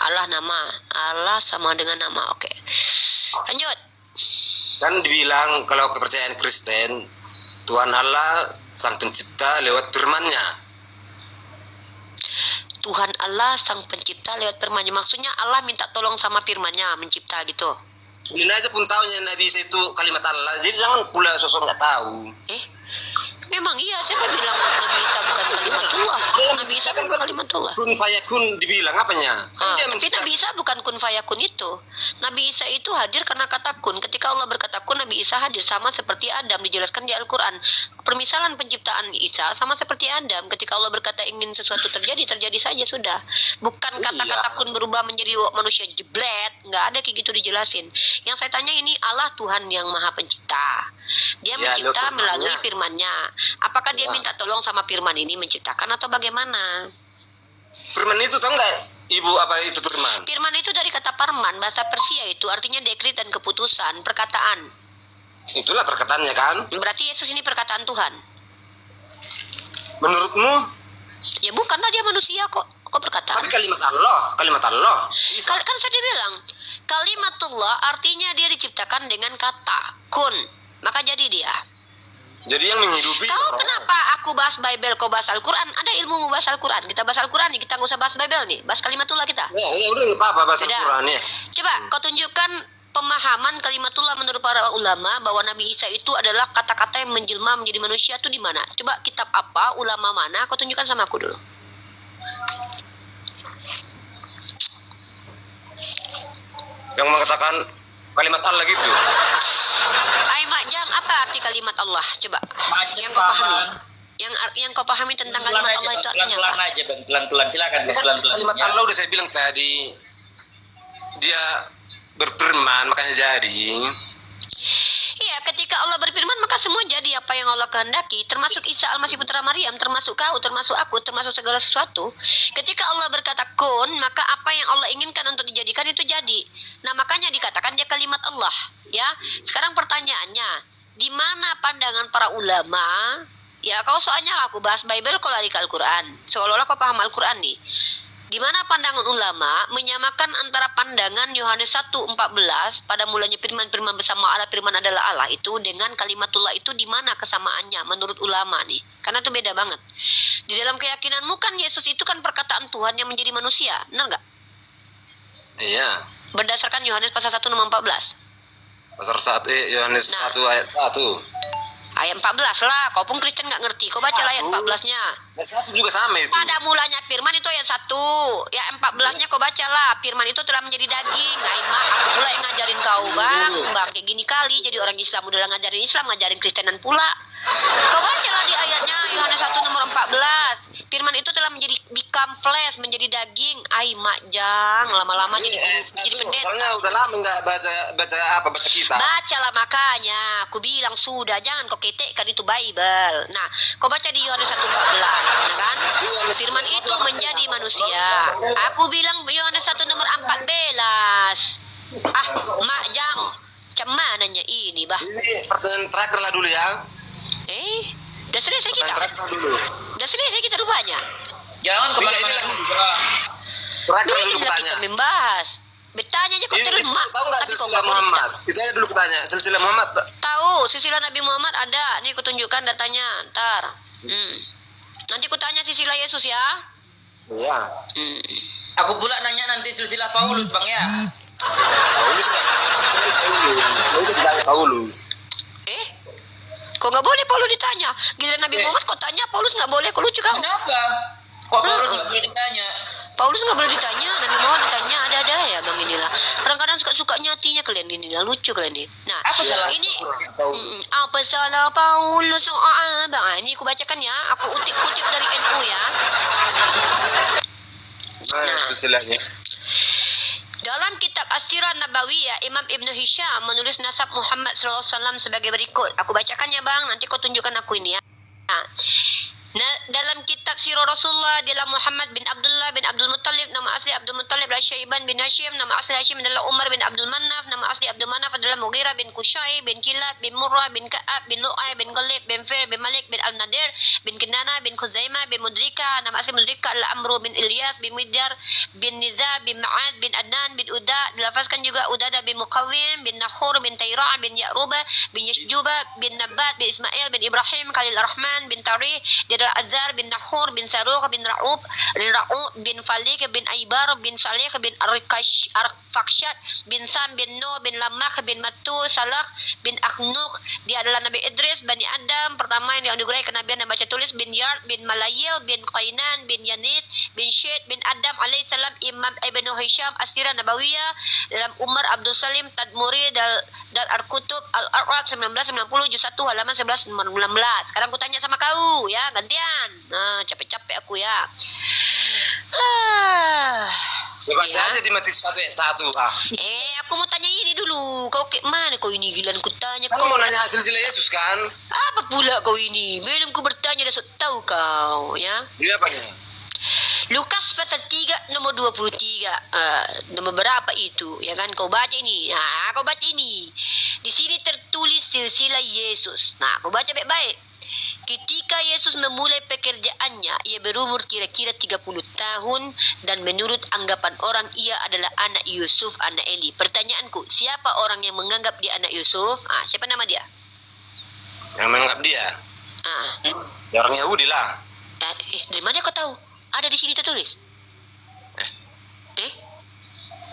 C: Allah nama. Allah sama dengan nama. Oke. Lanjut.
D: Kan dibilang kalau kepercayaan Kristen Tuhan Allah sang pencipta lewat firman-Nya.
C: Tuhan Allah sang pencipta lewat firman-Nya. Maksudnya Allah minta tolong sama firman-Nya mencipta gitu.
D: Ulina aja pun tahunya Nabi Isa itu kalimat Allah. Jadi jangan pula sosok nggak tahu.
C: Memang iya, siapa bilang Nabi Isa bukan kalimatullah? Nabi Isa kan kalimatullah.
D: Kun fayakun dibilang apanya?
C: Tapi Nabi Isa bukan kun fayakun itu. Nabi Isa itu hadir karena kata kun. Ketika Allah berkata kun, Nabi Isa hadir sama seperti Adam, dijelaskan di Al-Quran. Permisalan penciptaan Isa sama seperti Adam. Ketika Allah berkata ingin sesuatu terjadi, terjadi saja sudah. Bukan kata-kata kun berubah menjadi manusia jeblet. Nggak ada kayak gitu dijelasin. Yang saya tanya ini Allah Tuhan yang maha pencipta. Dia mencipta melalui firman-Nya. Apakah dia minta tolong sama firman ini menciptakan atau bagaimana?
D: Firman itu tahu nggak Ibu apa itu firman?
C: Firman itu dari kata parman, bahasa Persia itu artinya dekret dan keputusan, perkataan.
D: Itulah perkataannya kan?
C: Berarti Yesus ini perkataan Tuhan.
D: Menurutmu?
C: Ya bukanlah dia manusia kok perkataan.
D: Tapi kalimat Allah.
C: Kan saya bilang, kalimatullah artinya dia diciptakan dengan kata kun. Maka jadi dia.
D: Jadi yang menghidupi.
C: Kau kenapa aku bahas Bible, kau bahas Al-Quran? Ada ilmu mau bahas Al-Quran. Kita bahas Al-Quran nih, kita nggak usah bahas Bible nih. Bahas kalimatullah kita.
D: Ya udah nggak apa-apa bahas
C: Beda.
D: Al-Quran ya.
C: Coba kau tunjukkan pemahaman kalimatullah menurut para ulama bahwa Nabi Isa itu adalah kata-kata yang menjelma menjadi manusia itu di mana? Coba kitab apa, ulama mana? Kau tunjukkan sama aku dulu.
D: Yang mengatakan kalimat Allah gitu.
C: Ai Mak Jang, apa arti kalimat Allah? Coba.
E: Macet
C: Yang kau pahami.
E: paman.
C: Yang kau pahami tentang
E: Pelan-pelan
C: kalimat
E: aja,
C: Allah
E: Bang.
C: itu artinya
E: Pelan-pelan
C: apa?
E: aja bang, pelan-pelan silakan Bang, pelan-pelan.
D: Kalimat
E: Ya.
D: Allah udah saya bilang tadi, dia berfirman makanya jadi.
C: Iya, ketika Allah berfirman maka semua jadi apa yang Allah kehendaki, termasuk Isa Al-Masih putra Maryam, termasuk kau, termasuk aku, termasuk segala sesuatu. Ketika Allah berkata kun, maka apa yang Allah inginkan untuk dijadikan itu jadi. Nah, makanya dikatakan dia kalimat Allah, ya. Sekarang pertanyaannya, di mana pandangan para ulama? Ya, kau soalnya aku bahas Bible, kau lari ke Al-Quran. Seolah-olah kau paham Al-Quran nih. Di mana pandangan ulama menyamakan antara pandangan Yohanes 1:14 pada mulanya firman bersama Allah, firman adalah Allah itu dengan kalimatullah itu di mana kesamaannya menurut ulama nih? Karena itu beda banget. Di dalam keyakinanmu kan Yesus itu kan perkataan Tuhan yang menjadi manusia, benar nggak?
D: Iya.
C: Berdasarkan Yohanes pasal 1 nomor 14.
D: Pasal 1 Yohanes
C: Nah.
D: 1 ayat 1.
C: Ayat 14 lah, kau pun Kristen nggak ngerti. Kau baca lah ayat 14-nya.
D: Ayat 1 juga sama itu.
C: Pada mulanya firman itu ayat 1. Ya 14-nya kau bacalah. Firman itu telah menjadi daging. Nah, Mak, aku pula yang ngajarin kau, Bang. Kayak gini kali jadi orang Islam udah ngajarin Islam, ngajarin Kristenan pula. Kau bacalah di ayatnya Yohanes 1 nomor 14. Firman itu telah menjadi become flesh, menjadi daging. Ai Mak Jang, lama-lama jadi pendeta.
D: Soalnya udah lama nggak baca kita.
C: Bacalah makanya, aku bilang sudah, jangan kau ketekkan itu Bible. Nah, kau baca di Yohanes 1:14, ya kan? Firman itu menjadi manusia. Aku bilang Yohanes 1 nomor 14. Ah, Mak Jang, macam mananya ini, bah?
D: Ini pertanyaan terakhir lah dulu ya.
C: Udah selesai kita?
D: Pertanyaan terakhir dulu.
C: Udah selesai kita rupanya?
E: Jangan kemana-mana
D: Iya,
E: dulu Bang.
D: Terakhir
C: Nah,
D: dulu
C: inilah
D: bertanya.
C: kita membahas. Bertanya aja kok
D: Ini
C: terus, Mak.
D: tahu nggak
C: Tapi kok
D: silsilah
C: nggak boleh
D: Muhammad? Itu aja dulu bertanya. Silsilah Muhammad.
C: tahu silsilah Nabi Muhammad ada. Nih aku tunjukkan datanya. Ntar. Nanti aku tanya silsilah Yesus ya.
D: Iya.
E: Aku pula nanya nanti silsilah Paulus Bang ya.
D: Paulus nggak? Paulus ditanya Paulus.
C: Kok nggak boleh Paulus ditanya? Gila Nabi Muhammad kok tanya Paulus nggak boleh? Kok lucu kau?
E: Kenapa? Kok Paulus nggak boleh ditanya?
C: Paulus nggak boleh ditanya, Nabi Muhammad ditanya, ada ya Bang inilah. Kadang-kadang suka-sukanya hatinya kalian inilah, lucu kalian ini. Nah,
E: Apa salah
C: ini
E: Paulus?
C: apa salah Paulus? Bang, ini aku bacakan ya, aku kutip dari NU ya.
D: Silsilahnya.
C: Dalam kitab As-Sirah Nabawiyah, Imam Ibnu Hisham menulis nasab Muhammad SAW sebagai berikut. Aku bacakan ya Bang, nanti kau tunjukkan aku ini ya. Nah, dalam kitab Sirah Rasulullah, dalam Muhammad bin Abdullah bin Abdul Muttalib, nama asli Abdul Muttalib adalah Syaiban bin Hashim, nama asli Hashim adalah Umar bin Abdul Manaf, nama asli Abdul Manaf adalah Mughirah bin Qusay bin Kilab bin Murrah bin Ka'ab bin Lu'ay bin Ghalib bin Fir bin Malik bin Al-Nadir bin Kinana bin Khuzaimah bin Mudrika, nama asli Mudrika adalah Amru bin Ilyas bin Midjar bin Nizar bin Ma'ad bin Adnan bin Uda, dilafazkan juga Udada bin Muqawwim bin Nakhur bin Tayra' bin Ya'ruba bin Yashjuba bin Nabat bin Ismail bin Ibrahim Khalil Rahman bin Tarih, dia adalah Azhar bin Nahur bin Saruq bin Ra'ub bin Falik bin Aibar bin Salih bin Arfakshat bin Sam bin No bin Lamak bin Matu Salah bin Akhnuk. Dia adalah Nabi Idris Bani Adam pertama yang dianugerahi kenabian dan baca tulis bin Yard bin Malayil bin Qainan bin Yanis bin Syed bin Adam alaihissalam. Imam Ibnu Hisham As-Sirah Nabawiyah dalam Umar Abdul Salim Tadmuri Dal Al-Kutub Al-Arab 1990 juz 1 halaman 11 nomor 16. Sekarang aku tanya sama kau ya, gantian. Nah, capek-capek aku ya.
D: Baca
C: Ya.
D: aja di Matius 1 ayat 1.
C: Aku mau tanya ini dulu. Kau ke mana kau ini? Gilan ku tanya
D: Kan
C: kau.
D: mau nanya silsilah Yesus kan?
C: Apa pula kau ini? Belum ku bertanya dah sok tahu kau, ya.
D: Dia apanya?
C: Lukas pasal 3 nomor 23. Nomor berapa itu? Ya kan kau baca ini. Nah, kau baca ini. Di sini tertulis silsilah Yesus. Nah, kau baca baik-baik. Ketika Yesus memulai pekerjaannya, ia berumur kira-kira 30 tahun dan menurut anggapan orang ia adalah anak Yusuf, anak Eli. Pertanyaanku, siapa orang yang menganggap dia anak Yusuf? Siapa nama dia?
D: Yang menganggap dia? Ya orang Yahudi lah.
C: Dari mana kau tahu? Ada di sini tertulis.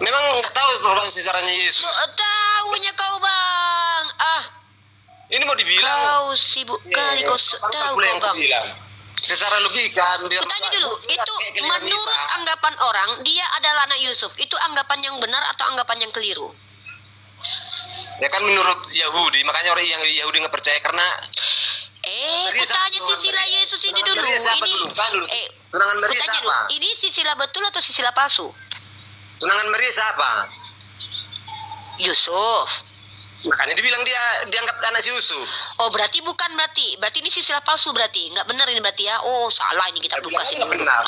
D: Memang nggak tahu orang sejarahnya Yesus.
C: Tahunya kau Bang.
D: Ini mau dibilang.
C: Kau sibuk kali kau tahu kau Bang.
D: Secara logika,
C: Aku tanya dulu, itu menurut anggapan orang dia adalah anak Yusuf. Itu anggapan yang benar atau anggapan yang keliru?
D: Ya kan menurut Yahudi, makanya orang yang Yahudi nggak percaya karena
C: Ku tanya Sisila Yesus ini dulu.
D: Maria siapa
C: Ini
D: dulu? Kan dulu. Tunangan
C: ku
D: Maria
C: tanya dulu.
D: siapa?
C: Ini Sisila betul atau Sisila palsu?
D: Tunangan Maria siapa?
C: Yusuf.
D: Makanya dibilang dia dianggap anak si Yusuf.
C: Oh berarti bukan berarti ini Sisila palsu berarti. Nggak benar ini berarti ya. Oh salah ini kitab Lukas ini.
D: Nggak benar.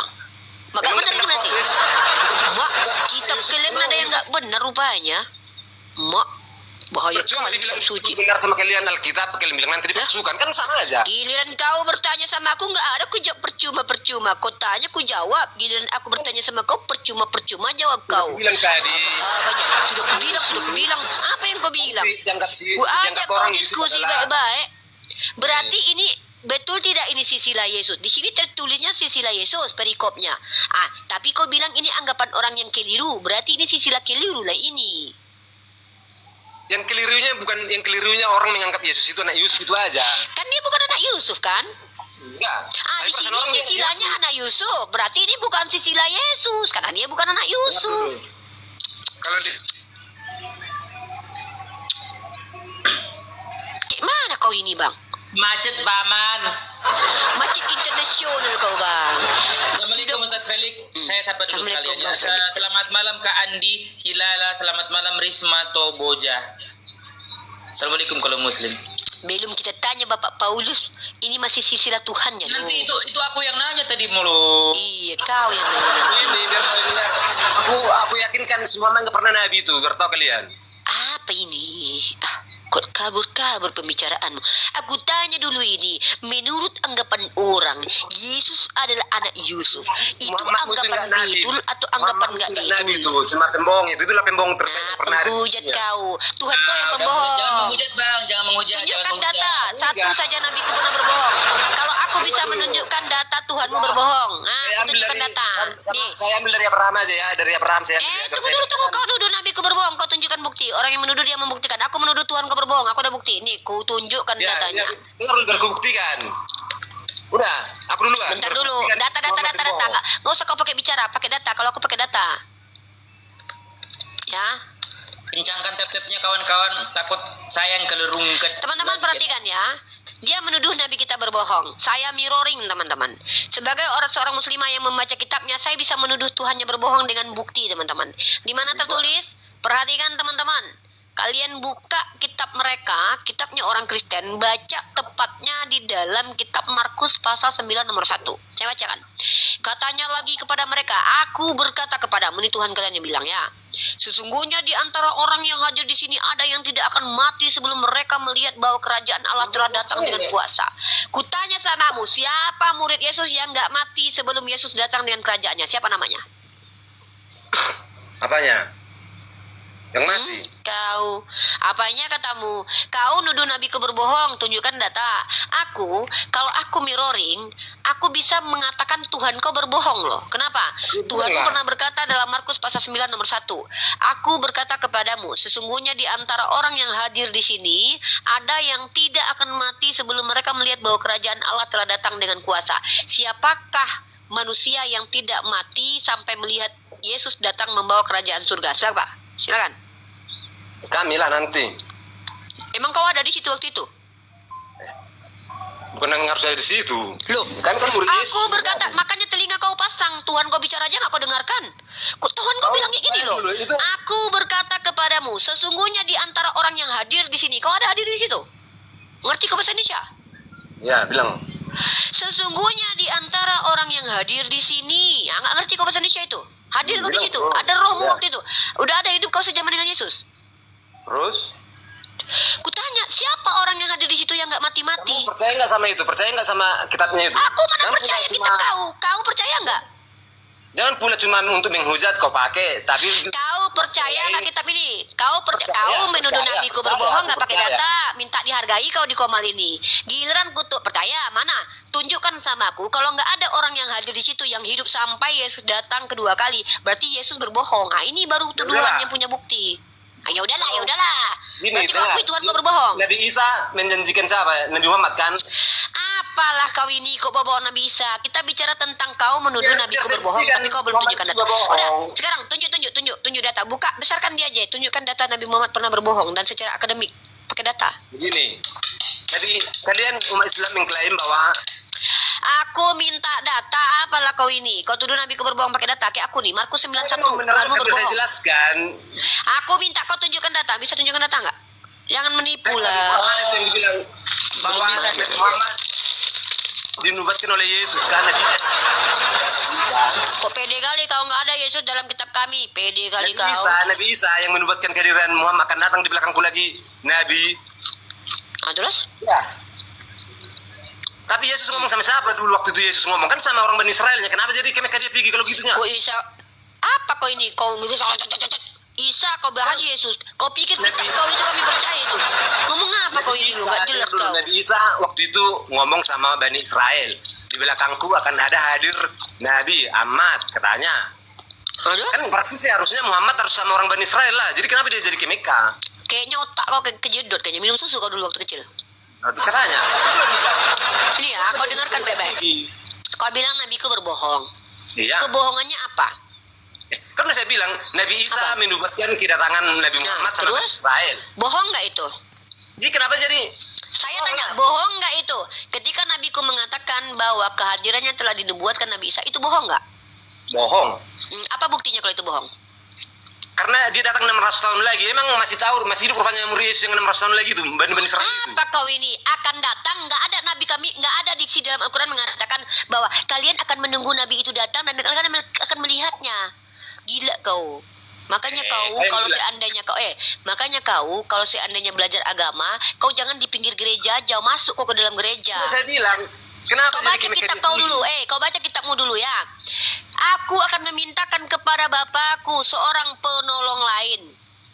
C: Nggak benar ini berarti. Mak, kitab kalian ada yang nggak benar rupanya. Mak, bahaya
D: Percuma
C: kali
D: dibilang
C: kitab suci.
D: benar sama kalian Alkitab, kalian bilang nanti dipalsukan, kan sama aja.
C: Giliran kau bertanya sama aku nggak ada, ku jawab percuma. Kau tanya ku jawab. Giliran aku bertanya sama kau percuma jawab kau.
D: Bilang tadi.
C: Sudah ku bilang. Apa yang kau bilang?
D: Dianggap
C: Ku ajak kau
D: orang
C: diskusi baik-baik. Berarti ini betul tidak ini Sisila Yesus? Di sini tertulisnya Sisila Yesus perikopnya. Tapi kau bilang ini anggapan orang yang keliru. Berarti ini Sisila keliru lah ini.
D: Yang kelirunya orang menganggap Yesus itu anak Yusuf itu aja.
C: Kan dia bukan anak Yusuf kan?
D: Enggak.
C: Di sini Sisilanya anak Yusuf. Berarti ini bukan Sisila Yesus karena dia bukan anak Yusuf.
D: Kalau di
C: Kayak mana kau ini bang?
E: Macet paman.
C: Macet internasional kau bang.
E: Assalamualaikum Ustaz Felix. Saya sapa dulu sekalian ya. Selamat malam Kak Andi Hilala, selamat malam Risma Toboja. Assalamualaikum kalau muslim.
C: Belum kita tanya Bapak Paulus, ini masih Sisila Tuhannya.
E: Nanti itu aku yang nanya tadi mulu.
C: Iya, kau yang nanya.
D: ini aku yakinkan semua nggak pernah nabi itu, biar tahu kalian.
C: Apa ini? Kok kabur pembicaraanmu? Aku tanya dulu ini, menurut anggapan orang, Yesus adalah anak Yusuf. Itu
D: Muhammad
C: anggapan betul atau anggapan nggak
D: nabi
C: betul?
D: itu cuma pembohong, itulah pembohong terbaik pernah ada.
C: Penghujat kau. Tuhan kau yang
E: Jangan
C: berbohong.
E: menghujat bang, jangan menghujat.
C: Tunjukkan data. Satu saja nabiku pernah berbohong. Kalau aku bisa menunjukkan data Tuhanmu berbohong. Tunjukkan data. Nih.
D: Saya ambil dari Abraham aja ya, dari Abraham saya ambil.
C: Tunggu dulu, kau nuduh nabiku berbohong. Kau tunjukkan bukti. Orang yang menuduh dia membuktikan. Aku menuduh Tuhan kau berbohong. Aku ada bukti. Nih, ku tunjukkan datanya.
D: Ini harus berbuktikan. Udah, aku duluan.
C: Bentar dulu. Data. Nggak usah kau pakai bicara. Pakai data. Kalau aku pakai data. Ya.
E: Kencangkan tap-tapnya kawan-kawan, takut saya yang kelerungket.
C: Teman-teman perhatikan ya. Dia menuduh Nabi kita berbohong. Saya mirroring teman-teman. Sebagai seorang muslimah yang membaca kitabnya, saya bisa menuduh Tuhannya berbohong dengan bukti teman-teman. Di mana tertulis? Perhatikan teman-teman. Kalian buka kitab mereka, kitabnya orang Kristen, baca tepatnya di dalam kitab Markus pasal 9 nomor 1. Saya bacakan. Katanya lagi kepada mereka, aku berkata kepadamu, ini Tuhan kalian yang bilang ya. Sesungguhnya di antara orang yang hadir di sini ada yang tidak akan mati sebelum mereka melihat bahwa kerajaan Allah telah datang dengan kuasa. Kutanya samamu, siapa murid Yesus yang nggak mati sebelum Yesus datang dengan kerajaannya? Siapa namanya?
D: Apanya? Yang mati.
C: Kau, apanya katamu? Kau nuduh nabiku berbohong, tunjukkan data. Kalau aku mirroring, aku bisa mengatakan Tuhan kau berbohong loh. Kenapa? Tuhanmu pernah berkata dalam Markus pasal 9 nomor 1. Aku berkata kepadamu, sesungguhnya di antara orang yang hadir di sini, ada yang tidak akan mati sebelum mereka melihat bahwa kerajaan Allah telah datang dengan kuasa. Siapakah manusia yang tidak mati sampai melihat Yesus datang membawa kerajaan surga? Silakan.
D: Kami lah nanti.
C: Emang kau ada di situ waktu itu?
D: Bukan yang harus ada di situ.
C: Loh,
D: Kami kan murid Yesus.
C: aku berkata, makanya telinga kau pasang. Tuhan kau bicara aja gak kau dengarkan. Tuhan kau bilang kayak gini loh. Aku berkata kepadamu, sesungguhnya di antara orang yang hadir di sini, kau ada hadir di situ? Ngerti kau bahasa Indonesia?
D: Ya, bilang.
C: Sesungguhnya di antara orang yang hadir di sini, nggak ngerti kau bahasa Indonesia itu? Hadir kau di situ, ada rohmu waktu itu. Udah ada hidup kau sejaman dengan Yesus.
D: Terus?
C: Kutanya, siapa orang yang hadir di situ yang nggak mati-mati?
D: Kamu percaya nggak sama itu? Percaya nggak sama kitabnya itu?
C: Aku mana
D: Jangan
C: percaya
D: pula
C: kitab kau? Kau percaya nggak?
D: Jangan pula cuma untuk menghujat kau pakai, tapi
C: Kau percaya nggak kitab ini? Kau
D: Percaya,
C: menuduh
D: percaya,
C: nabiku
D: percaya,
C: berbohong
D: aku
C: nggak pakai
D: percaya.
C: data? Minta dihargai kau di komal ini. Giliran kutuk percaya mana? Tunjukkan sama aku. Kalau nggak ada orang yang hadir di situ yang hidup sampai Yesus datang kedua kali, berarti Yesus berbohong. Ini baru tuduhan yang punya bukti. Ya udahlah.
D: Gini,
C: Berarti kau akui Tuhan kau berbohong.
D: Nabi Isa menjanjikan siapa? Nabi Muhammad kan?
C: Apa Apalah kau ini kok bawa Nabi Isa? Kita bicara tentang kau menuduh
D: Biar-
C: Nabi
D: biar
C: ku
D: saya
C: berbohong,
D: buktikan
C: tapi kau belum
D: Muhammad
C: tunjukkan
D: itu
C: data.
D: berbohong.
C: Udah, sekarang tunjuk data. Buka, besarkan dia aja. Tunjukkan data Nabi Muhammad pernah berbohong dan secara akademik pakai data.
D: Begini. Jadi kalian umat Islam mengklaim bahwa
C: Aku minta data, apalah kau ini? Kau tuduh Nabi ku berbohong pakai data. Kayak aku nih, Markus 91,
D: beneran
C: Tuhanmu
D: kan saya
C: berbohong.
D: jelaskan.
C: Aku minta kau tunjukkan data. Bisa tunjukkan data nggak? Jangan menipu
D: Kan
C: lah.
D: ada yang dibilang bahwa
E: Belum bisa.
D: Nabi Muhammad dinubuatkan oleh Yesus kan Nabi.
C: Kok pede kali kau nggak ada Yesus dalam kitab kami? Pede kali kau.
D: Nabi Isa yang menubuatkan kehadiran Muhammad akan datang di belakangku lagi Nabi.
C: Ah, terus?
D: Ya. Tapi Yesus ngomong sama siapa dulu waktu itu Yesus ngomong kan sama orang Bani Israelnya. Kenapa jadi kemek dia pergi kalau gitunya?
C: Kok Isa? Apa kau ini? Kau gitu salah. Isa, kau bahas Yesus. Kau pikir kitab
D: Nabi-
C: kau itu kami percaya itu? Ngomong apa kau ini? Nggak jelas
D: dulu,
C: kau.
D: Nabi Isa waktu itu ngomong sama Bani Israel. Di belakangku akan ada hadir Nabi Ahmad katanya.
C: Aduh,
D: Kan berarti sih harusnya Muhammad harus sama orang Bani Israel lah. Jadi kenapa dia jadi ke Mekah?
C: kayaknya otak kau kejedot kayaknya. Minum susu kau dulu waktu kecil.
D: Katanya.
C: Ini ya, kau dengarkan baik-baik. Kau bilang Nabiku berbohong.
D: Iya.
C: Kebohongannya apa?
D: Karena saya bilang Nabi Isa
C: Apa?
D: menubuatkan kedatangan Nabi
C: Nah,
D: Muhammad sama Bani
C: terus?
D: Israel.
C: Bohong nggak itu?
D: Jadi kenapa jadi
C: Saya tanya, bohong nggak itu? Ketika Nabiku mengatakan bahwa kehadirannya telah dinubuatkan Nabi Isa, itu bohong nggak?
D: bohong?
C: Apa buktinya kalau itu bohong?
D: Karena dia datang 600 tahun lagi. Emang masih tahu, masih hidup rupanya umur Yesus yang 600 tahun lagi tuh, Bani Israel itu.
C: Apa kau ini akan datang? Nggak ada Nabi kami, nggak ada diksi dalam Al-Quran mengatakan bahwa kalian akan menunggu Nabi itu datang dan kalian akan melihatnya. Gila kau. Makanya makanya kau kalau seandainya belajar agama, kau jangan di pinggir gereja aja, masuk kau ke dalam gereja.
D: Saya bilang, kenapa
C: Kau baca
D: jadi
C: kitab kau dulu, kau baca kitabmu dulu ya. Aku akan memintakan kepada Bapakku seorang penolong lain.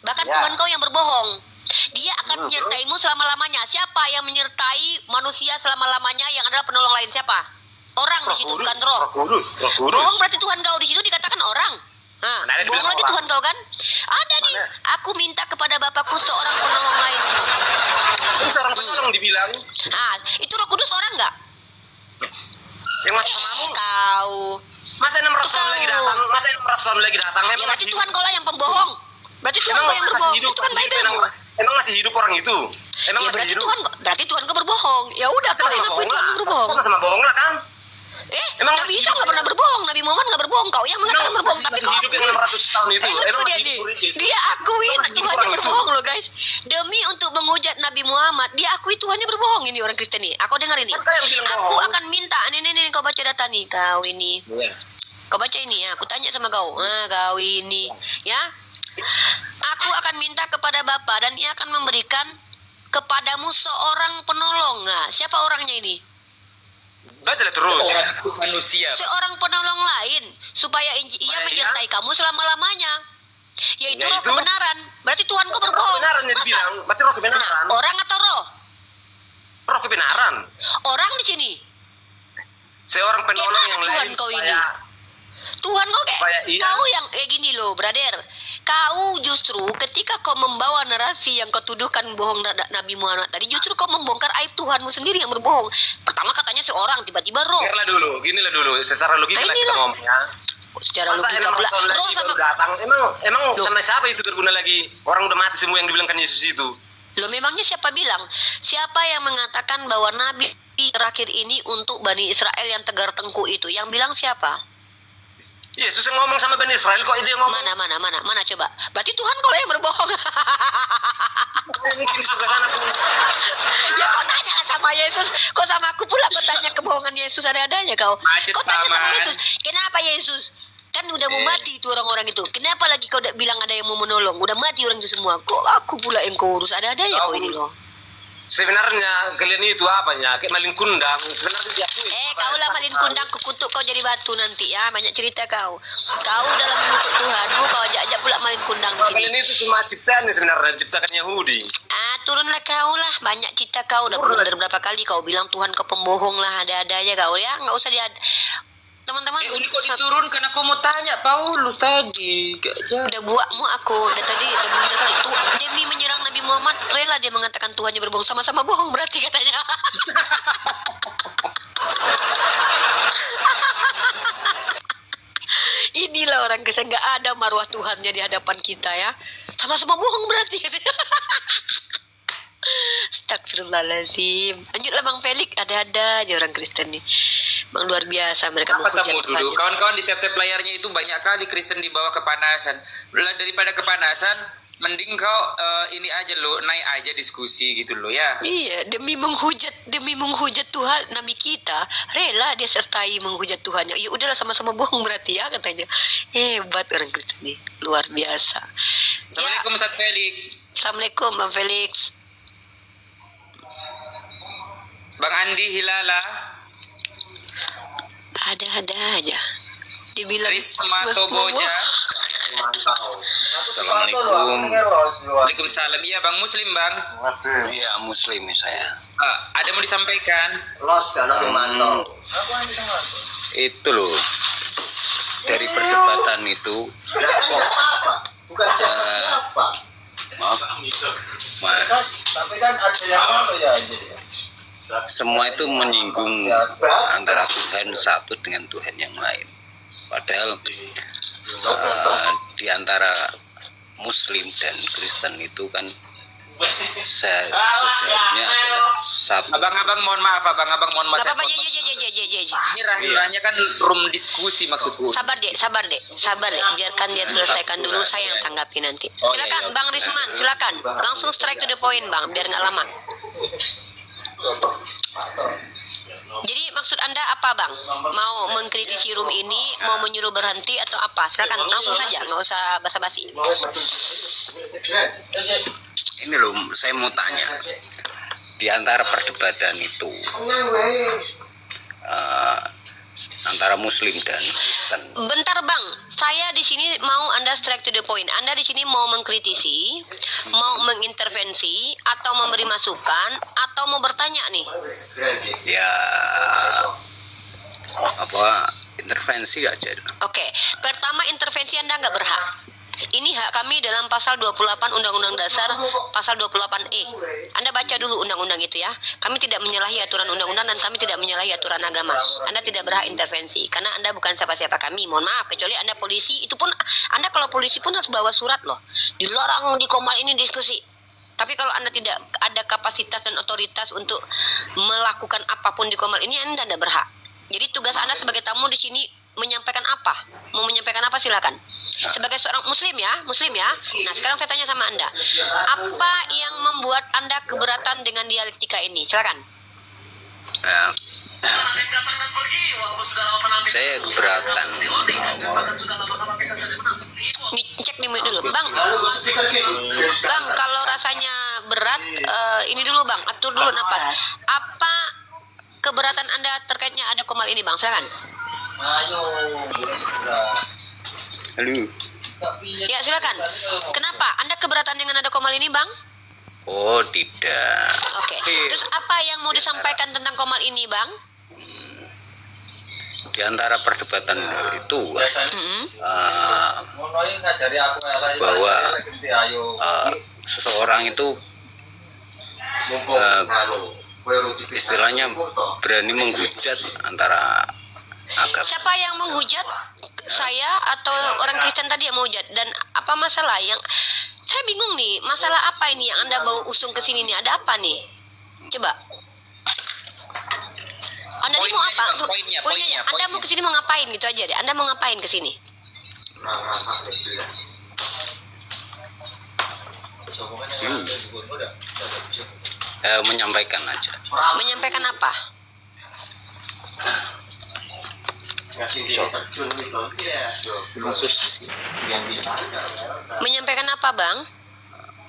C: Bahkan
D: Ya.
C: Tuhan kau yang berbohong. Dia akan menyertaimu selama-lamanya. Siapa yang menyertai manusia selama-lamanya yang adalah penolong lain? Siapa? Orang di situ, bukan roh.
D: Roh Kudus.
C: Bohong berarti Tuhan kau di situ dikatakan orang.
D: Mana ada
C: Bohong
D: dibilang
C: lagi
D: orang?
C: Tuhan kau kan? Ada nih.
D: Mana?
C: Aku minta kepada Bapakku seorang penolong lain.
D: Itu seorang penolong dibilang.
C: Itu Roh Kudus orang nggak?
D: Yang masih samamu.
C: Kau.
D: Masa 600 tahun lagi datang? Masa 600 tahun lagi datang?
C: Ya,
D: Emang
C: berarti
D: masih
C: Tuhan kau lah yang pembohong. Berarti Tuhan kau yang berbohong. Itu kan Bible.
D: Emang masih hidup orang itu? Emang
C: Ya,
D: masih
C: berarti
D: hidup?
C: Tuhan kau berbohong. Ya udah, kau yang ngaku Tuhan berbohong.
D: Sama-sama bohong lah kan? Emang
C: Nabi
D: masih
C: Isa
D: hidup
C: nggak pernah berbohong, Nabi Muhammad nggak berbohong. Kau yang mengatakan
D: Emang
C: berbohong,
D: masih-
C: tapi
D: masih
C: kau
D: hidup yang
C: akuin.
D: 600 tahun itu.
C: Itu
D: Emang
C: dia
D: masih
C: nih.
D: hidup Yesus.
C: Dia akuin
D: Emang masih hidup
C: Tuhannya
D: orang itu.
C: berbohong loh guys. Demi untuk menghujat Nabi Muhammad, dia akui Tuhannya berbohong ini orang Kristen nih. Aku dengar ini.
D: Kan kau yang bilang
C: Aku
D: bohong.
C: akan minta, nih kau baca data nih, kau ini.
D: Iya.
C: Kau baca ini ya, aku tanya sama kau. Kau ini, ya. Aku akan minta kepada Bapa dan ia akan memberikan kepadamu seorang penolong. Nah, siapa orangnya ini?
D: Bacalah terus.
E: Orang itu manusia.
C: Seorang penolong lain supaya ia
D: Supaya
C: menyertai kamu selama-lamanya. Yaitu
D: Ya,
C: roh
D: itu.
C: kebenaran. Berarti Tuhanku
D: Roh
C: berbohong.
D: kebenaran yang
C: Masa?
D: dibilang. Berarti roh kebenaran.
C: Nah, orang atau roh?
D: Roh kebenaran.
C: Orang di sini.
D: Seorang penolong
C: Gimana
D: yang
C: Tuhan
D: lain
C: kau ini?
D: supaya
C: Tuhan kau kayak
D: Supaya iya.
C: kau yang gini loh, brother. Kau justru ketika kau membawa narasi yang kau tuduhkan bohong Nabi Muhammad tadi, justru kau membongkar aib Tuhanmu sendiri yang berbohong. Pertama katanya seorang, tiba-tiba roh.
D: Pikirlah dulu, ginilah dulu. Secara logika
C: Nah,
D: lah kita
C: inilah.
D: ngomong ya.
C: Secara
D: Masa
C: logika
D: 600
C: pula
D: tahun
C: roh
D: lagi
C: sama
D: baru datang. Emang
C: Loh.
D: sama siapa itu berguna lagi? Orang udah mati semua yang dibilangkan Yesus itu.
C: Loh, memangnya siapa bilang? Siapa yang mengatakan bahwa Nabi terakhir ini untuk Bani Israel yang tegar tengku itu? Yang bilang siapa?
D: Yesus yang ngomong sama Bani Israel kok dia ngomong.
C: Mana coba? Berarti Tuhan kau yang berbohong.
D: Mungkin di sebelah sana pun.
C: Ya kau tanya lah sama Yesus. Kau sama aku pula kau tanya kebohongan Yesus ada-adanya kau.
E: Macet,
C: Kau tanya sama
E: Paman.
C: Yesus. Kenapa Yesus? Kan udah mau mati itu orang-orang itu. Kenapa lagi kau bilang ada yang mau menolong? Udah mati orang itu semua. Kok aku pula yang kau urus? Ada-adanya kau ini loh.
D: Sebenarnya kalian itu apanya? Kayak maling kundang. Sebenarnya diakui.
C: Kau lah malin kundang kukutuk kau jadi batu nanti ya. Banyak cerita kau. Kau dalam mengutuk Tuhanmu kau ajak-ajak pula malin kundang di sini.
D: Kalian itu cuma ciptaan sebenarnya, diciptakan Yahudi.
C: Turunlah kau lah. Banyak cerita kau. Udah blunder berapa kali kau bilang Tuhan kau pembohong lah. Ada-ada aja kau ya. Nggak usah dia. Teman-teman.
E: Ini kok diturunkan? Aku mau tanya Paulus tadi.
C: Udah buatmu aku. Udah tadi udah blunder kali. Demi menyerang Nabi Muhammad rela dia mengatakan Tuhannya berbohong. Sama-sama bohong berarti katanya. orang Kristen nggak ada marwah Tuhannya di hadapan kita ya. Sama-sama bohong berarti. Astagfirullahaladzim. Lanjutlah Bang Felix, ada-ada aja orang Kristen nih. Bang luar biasa mereka
E: Apa
C: menghujat
E: kamu dulu?
C: Tuhannya.
E: Kawan-kawan di tiap-tiap layarnya itu banyak kali Kristen dibawa kepanasan. Daripada kepanasan, mending kau ini aja lo, naik aja diskusi gitu lo ya.
C: Iya, demi menghujat Tuhan Nabi kita, rela dia sertai menghujat Tuhannya. Ya udahlah sama-sama bohong berarti ya katanya. Hebat orang Kristen nih, luar biasa.
E: Assalamualaikum Ustaz Felix.
C: Assalamualaikum Bang Felix.
E: Bang Andi Hilala.
C: Ada-ada aja. Dibilang
E: Risma Toboja.
F: Assalamualaikum.
E: Waalaikumsalam. Iya Bang Muslim Bang.
F: Iya, Muslim saya.
E: Ada mau disampaikan?
F: Itu loh, dari perdebatan itu, maaf, semua itu menyinggung antara Tuhan satu dengan Tuhan yang lain. Padahal di antara Muslim dan Kristen itu kan sejarahnya adalah satu.
E: Abang-abang mohon maaf, abang-abang mohon maaf.
C: Gak apa-apa,
E: Ini rahnya kan room diskusi maksudku.
C: Sabar dek. Biarkan dia selesaikan dulu, saya yang tanggapi nanti.
E: Oh,
C: Silakan
E: iya.
C: Bang Risman, silakan. Langsung straight to the point Bang, biar nggak lama. Jadi maksud Anda apa Bang? Mau mengkritisi room ini, mau menyuruh berhenti atau apa? Silakan langsung saja, nggak usah basa-basi.
F: Ini loh, saya mau tanya, di antara perdebatan itu antara Muslim dan Kristen.
C: Bentar Bang, saya di sini mau Anda straight to the point. Anda di sini mau mengkritisi, mau mengintervensi, atau memberi masukan, atau mau bertanya nih?
F: Ya, apa, intervensi aja.
C: Oke, pertama intervensi Anda nggak berhak. Ini hak kami dalam pasal 28 Undang-Undang Dasar pasal 28E. Anda baca dulu undang-undang itu ya. Kami tidak menyalahi aturan undang-undang dan kami tidak menyalahi aturan agama. Anda tidak berhak intervensi karena Anda bukan siapa-siapa kami. Mohon maaf, kecuali Anda polisi, itu pun Anda kalau polisi pun harus bawa surat loh. Dilarang di Komal ini diskusi. Tapi kalau Anda tidak ada kapasitas dan otoritas untuk melakukan apapun di Komal ini, Anda tidak berhak. Jadi tugas Anda sebagai tamu di sini menyampaikan apa? Mau menyampaikan apa silakan. Sebagai seorang muslim ya. Nah, sekarang saya tanya sama Anda. Apa yang membuat Anda keberatan dengan dialektika ini? Silakan.
F: Saya keberatan.
C: Cek nih dulu. Bang, kalau rasanya berat, ini dulu Bang, atur dulu napas. Apa keberatan Anda terkaitnya ada Komal ini Bang? Silakan.
F: Halo.
C: Ya silakan. Kenapa Anda keberatan dengan ada Komal ini Bang?
F: Oh, tidak.
C: Oke. Terus apa yang mau disampaikan tentang Komal ini Bang?
F: Di antara perdebatan itu bahwa seseorang itu istilahnya berani menghujat antara agama.
C: Siapa yang menghujat? Saya atau orang Kristen tadi yang menghujat? Dan apa masalah yang saya bingung nih, masalah apa ini yang Anda bawa usung ke sini nih? Ada apa nih? Coba. Anda ini mau apa? Poinnya. Anda mau ke sini mau ngapain gitu aja deh. Anda mau ngapain ke sini?
F: Menyampaikan aja.
C: Menyampaikan apa? Menyampaikan apa, Bang?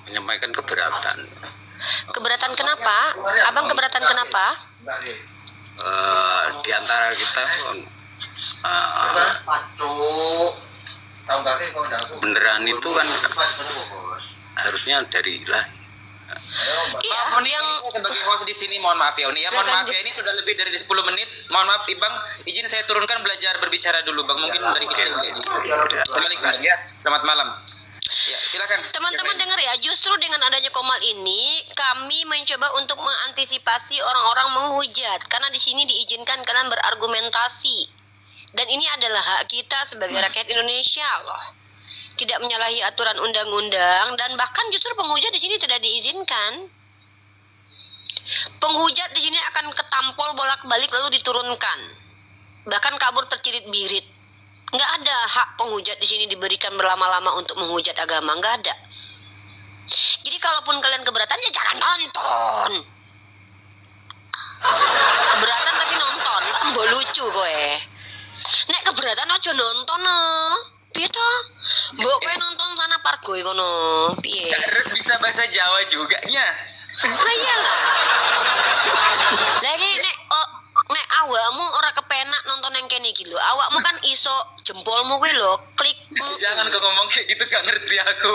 F: Menyampaikan keberatan.
C: Keberatan kenapa? Abang keberatan kenapa?
F: Di antara kita kebenaran itu kan harusnya dari ilahi.
C: Iya,
E: Oni yang sebagai host di sini mohon maaf ya Oni ya, mohon maaf ya, ini sudah lebih dari 10 menit. Mohon maaf Bang, izin saya turunkan belajar berbicara dulu Bang, mungkin dari kecil. Assalamualaikum ya. Selamat malam. Ya, silakan.
C: Teman-teman dengar ya, justru dengan adanya Komal ini kami mencoba untuk mengantisipasi orang-orang menghujat karena di sini diizinkan kalian berargumentasi. Dan ini adalah hak kita sebagai rakyat Indonesia loh. Tidak menyalahi aturan undang-undang dan bahkan justru penghujat di sini tidak diizinkan. Penghujat di sini akan ketampol bolak-balik lalu diturunkan. Bahkan kabur tercirit-birit. Nggak ada hak penghujat di sini diberikan berlama-lama untuk menghujat agama, nggak ada. Jadi kalaupun kalian keberatan ya jangan nonton. Keberatan tapi nonton, nggak mau lucu kowe. Nek keberatan aja nonton piye to? Mbok kowe nonton sana pargo kono. Piye?
E: Harus bisa bahasa Jawa juga nya.
C: Lah iyalah. Lagi nek awakmu ora kepenak nonton yang kene iki lho. Awakmu kan iso jempolmu kuwi lho klik.
E: Jangan kau ngomong kayak gitu, gak ngerti aku.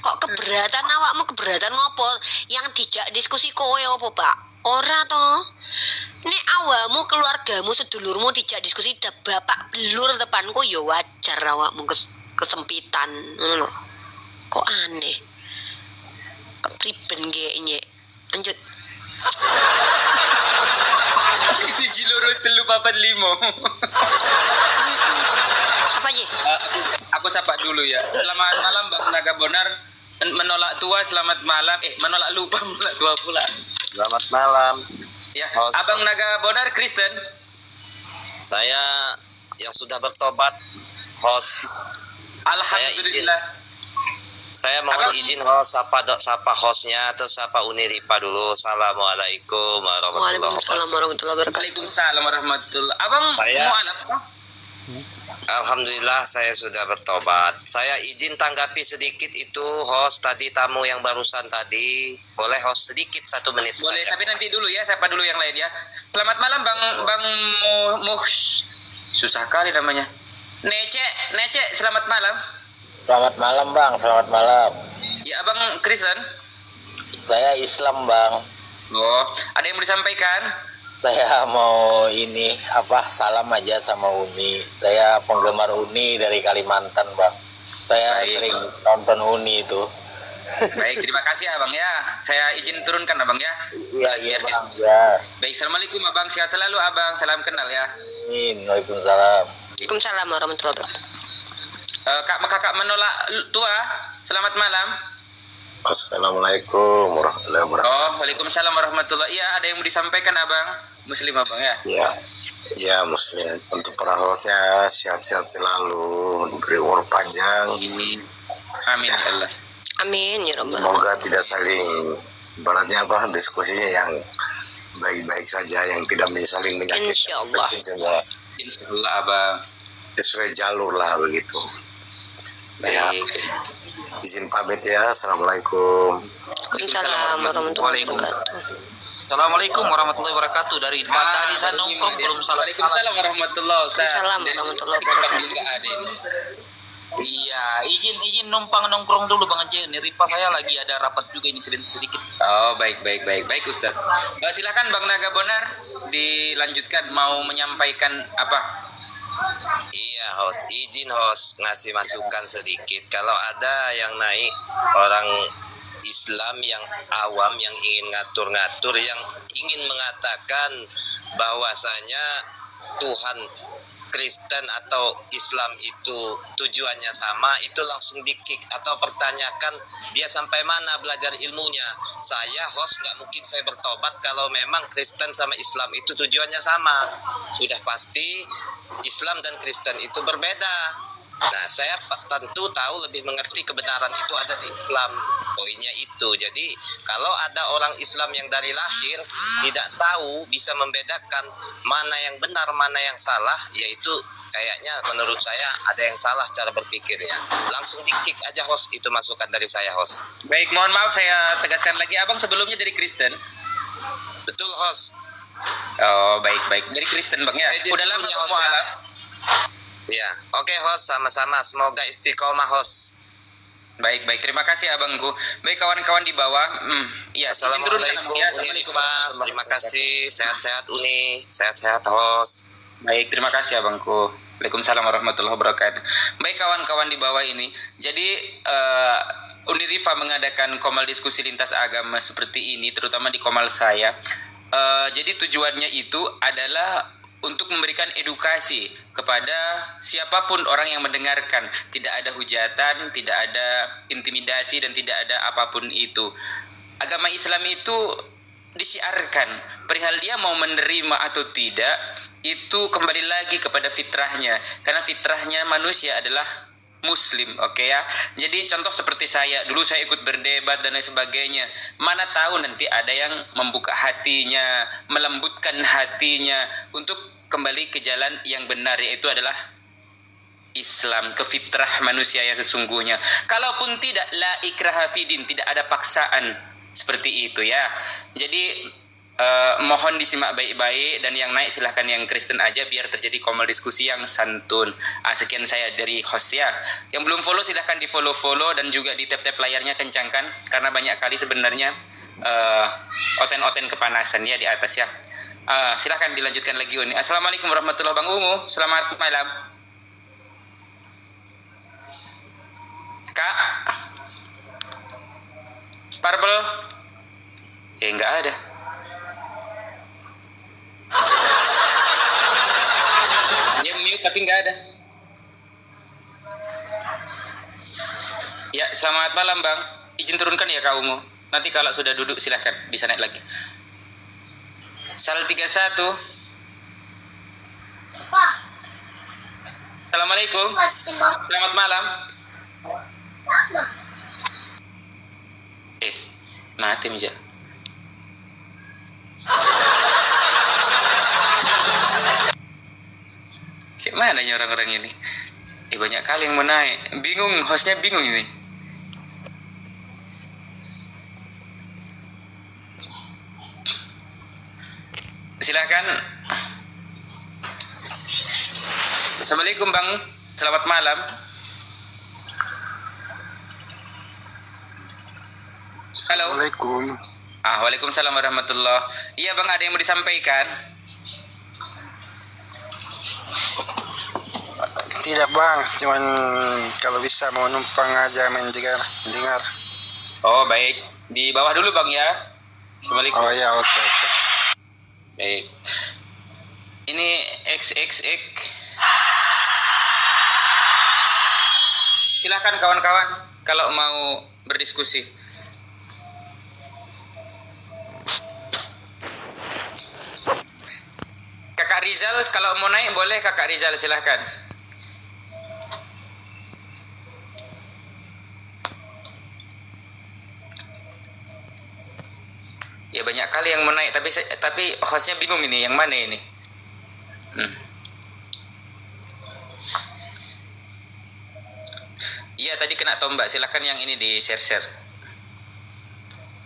C: Kok keberatan awakmu keberatan ngopo? Yang dijak diskusi kowe opo, Pak? Ora to. Nek awakmu keluargamu sedulurmu dijak diskusi bapak belur depanku ya wajar awakmu kesempitan ngono lho. Kok aneh. Kepriben kayaknya. Lanjut.
E: Siji loro telu papat limo.
C: Apa aja?
E: Aku sapa dulu ya. Selamat malam Bang Naga Bonar. Menolak tua selamat malam. Menolak lupa menolak tua pula.
G: Selamat malam.
E: Ya,
G: Host.
E: Abang Naga Bonar Kristen.
G: Saya yang sudah bertobat, host.
E: Alhamdulillah.
G: Saya mohon izin host, sapa hostnya atau sapa Uniripa dulu. Assalamualaikum warahmatullahi wabarakatuh.
C: Waalaikumsalam warahmatullahi wabarakatuh.
E: Waalaikumsalam warahmatullahi. Abang
G: Saya-
E: mualaf kah?
G: Alhamdulillah saya sudah bertobat. Saya izin tanggapi sedikit itu host tadi tamu yang barusan tadi. Boleh host sedikit 1 menit
E: Boleh,
G: saja.
E: tapi nanti dulu ya, siapa dulu yang lain ya. Selamat malam Bang susah kali namanya. Nece, selamat malam.
H: Selamat malam Bang, selamat malam.
E: Ya Abang Kristen.
H: Saya Islam Bang.
E: Oh, ada yang mau disampaikan?
H: Saya mau salam aja sama Uni. Saya penggemar Uni dari Kalimantan Bang. Saya
E: Baik.
H: sering nonton Uni itu.
E: Baik, terima kasih Abang ya. Saya izin turunkan Abang ya.
H: Iya
E: Biar-
H: Bang, ya.
E: Baik, Assalamualaikum Abang, sehat selalu Abang. Salam kenal ya.
H: Amin. Waalaikumsalam.
C: Waalaikumsalam warahmatullahi wabarakatuh.
E: Kakak menolak tua, selamat malam.
H: Assalamualaikum warahmatullahi wabarakatuh.
E: Oh, Waalaikumsalam warahmatullahi. Iya, ada yang mau disampaikan Abang? Muslim Abang ya.
H: Ya Muslim. Untuk para hostnya sehat-sehat selalu, diberi umur panjang.
E: Amin ya Allah.
C: Amin ya rabbal.
H: Semoga tidak saling diskusinya yang baik-baik saja, yang tidak saling menyakitkan.
C: Insyaallah.
E: Insyaallah Abang.
H: Sesuai jalur lah begitu. Ya,
E: Baik.
H: izin pamit ya. Assalamualaikum.
C: Waalaikumsalam warahmatullahi wabarakatuh.
I: Assalamualaikum warahmatullahi wabarakatuh. Dari saya nongkrong belum salam.
E: Waalaikumsalam warahmatullahi wabarakatuh.
C: Waalaikumsalam warahmatullahi wabarakatuh.
E: Enggak ada ini.
I: Iya, izin numpang nongkrong dulu Bang Anje. Nih Ripa saya lagi ada rapat juga ini sedikit.
E: Oh, baik Ustaz. Silakan Bang Naga Bonar dilanjutkan mau menyampaikan apa?
G: Iya host, izin host ngasih masukan sedikit. Kalau ada yang naik orang Islam yang awam yang ingin ngatur-ngatur, yang ingin mengatakan bahwasanya Tuhan Kristen atau Islam itu tujuannya sama, itu langsung di-kick atau pertanyakan dia sampai mana belajar ilmunya. Saya host nggak mungkin saya bertobat kalau memang Kristen sama Islam itu tujuannya sama. Sudah pasti Islam dan Kristen itu berbeda. Nah, saya tentu tahu lebih mengerti kebenaran itu ada di Islam. Poinnya itu. Jadi, kalau ada orang Islam yang dari lahir tidak tahu bisa membedakan mana yang benar, mana yang salah, yaitu kayaknya menurut saya ada yang salah cara berpikirnya. Langsung di-kick aja host, itu masukan dari saya host.
E: Baik, mohon maaf saya tegaskan lagi Abang sebelumnya dari Kristen.
G: Betul host.
E: Oh, baik. Dari Kristen Bang ya.
G: Jadi
E: Udah lama
G: dulunya, host,
E: mualaf.
G: Ya, oke host, sama-sama. Semoga istiqomah host.
E: Baik. Terima kasih Abangku. Baik kawan-kawan di bawah. Ya, izin turunkan,
G: Assalamualaikum
E: Abang, ya.
G: Uni
E: Assalamualaikum
G: Rifa.
E: warahmatullahi
G: Terima kasih. Sehat-sehat Uni. Sehat-sehat host.
E: Baik, terima kasih Abangku. Waalaikumsalam warahmatullahi wabarakatuh. Baik kawan-kawan di bawah ini. Jadi Unirifa mengadakan komal diskusi lintas agama seperti ini, terutama di komal saya. Jadi tujuannya itu adalah untuk memberikan edukasi kepada siapapun orang yang mendengarkan. Tidak ada hujatan, tidak ada intimidasi, dan tidak ada apapun itu. Agama Islam itu disiarkan, perihal dia mau menerima atau tidak, itu kembali lagi kepada fitrahnya. Karena fitrahnya manusia adalah Muslim, oke ya. Jadi contoh seperti saya, dulu saya ikut berdebat dan lain sebagainya. Mana tahu nanti ada yang membuka hatinya, melembutkan hatinya untuk kembali ke jalan yang benar, yaitu adalah Islam, ke fitrah manusia yang sesungguhnya. Kalaupun tidak, la ikraha fidin, tidak ada paksaan seperti itu ya. Jadi mohon disimak baik-baik, dan yang naik silahkan yang Kristen aja biar terjadi komal diskusi yang santun. Sekian saya dari host ya. Yang belum follow silahkan di follow dan juga di tap layarnya kencangkan, karena banyak kali sebenarnya oten-oten kepanasan ya di atas ya. Silahkan dilanjutkan lagi Uni. Assalamualaikum warahmatullahi wabarakatuh. Bang Ungu, selamat malam. Kak Purple, enggak ada. Dia mute tapi nggak ada. Ya, selamat malam Bang. Izin turunkan ya Kak Ungu. Nanti kalau sudah duduk silahkan bisa naik lagi. Sal 31. Assalamualaikum. Selamat malam. Mati meja. Kayak mana nih orang-orang ini? Banyak kali yang mau naik. Bingung, hostnya bingung ini. Silakan. Assalamualaikum Bang. Selamat malam. Halo.
J: Assalamualaikum.
E: Waalaikumsalam warahmatullah. Iya Bang, ada yang mau disampaikan?
J: Tidak Bang, cuman kalau bisa mau numpang aja mendengar.
E: Oh baik, di bawah dulu Bang ya. Assalamualaikum.
J: Oh ya, oke.
E: Baik. Ini XXX. Silakan kawan-kawan kalau mau berdiskusi. Kakak Rizal kalau mau naik boleh, Kakak Rizal silahkan. Ya banyak kali yang mau naik, tapi hostnya bingung ini yang mana ini. Iya tadi kena tombak, silakan yang ini di share.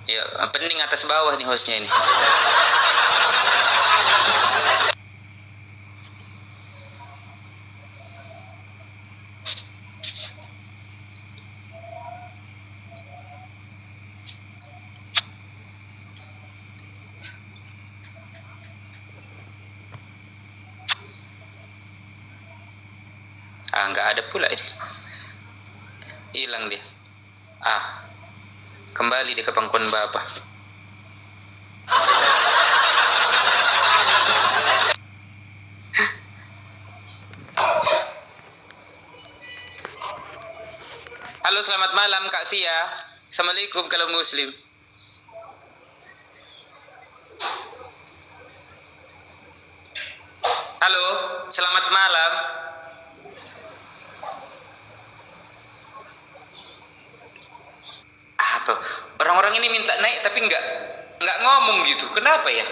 E: Ya pening atas bawah nih hostnya ini. Nggak ada pula ini. Hilang dia. Kembali dia ke pangkuan Bapak. Halo, selamat malam Kak Tia. Assalamualaikum kalau Muslim. Halo, selamat malam. Orang-orang ini minta naik tapi nggak ngomong gitu. Kenapa ya?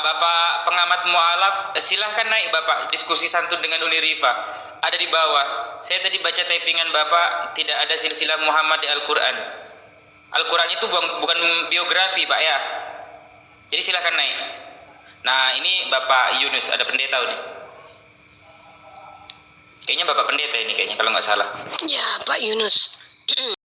E: Bapak pengamat mualaf, silahkan naik Bapak, diskusi santun dengan Unirifa. Ada di bawah. Saya tadi baca typingan Bapak, tidak ada silsilah Muhammad di Al-Quran. Al-Quran itu bukan biografi Pak ya. Jadi silahkan naik. Nah ini Bapak Yunus, ada pendeta nih. Kayaknya Bapak pendeta ini kayaknya kalau nggak salah.
C: Ya Pak Yunus.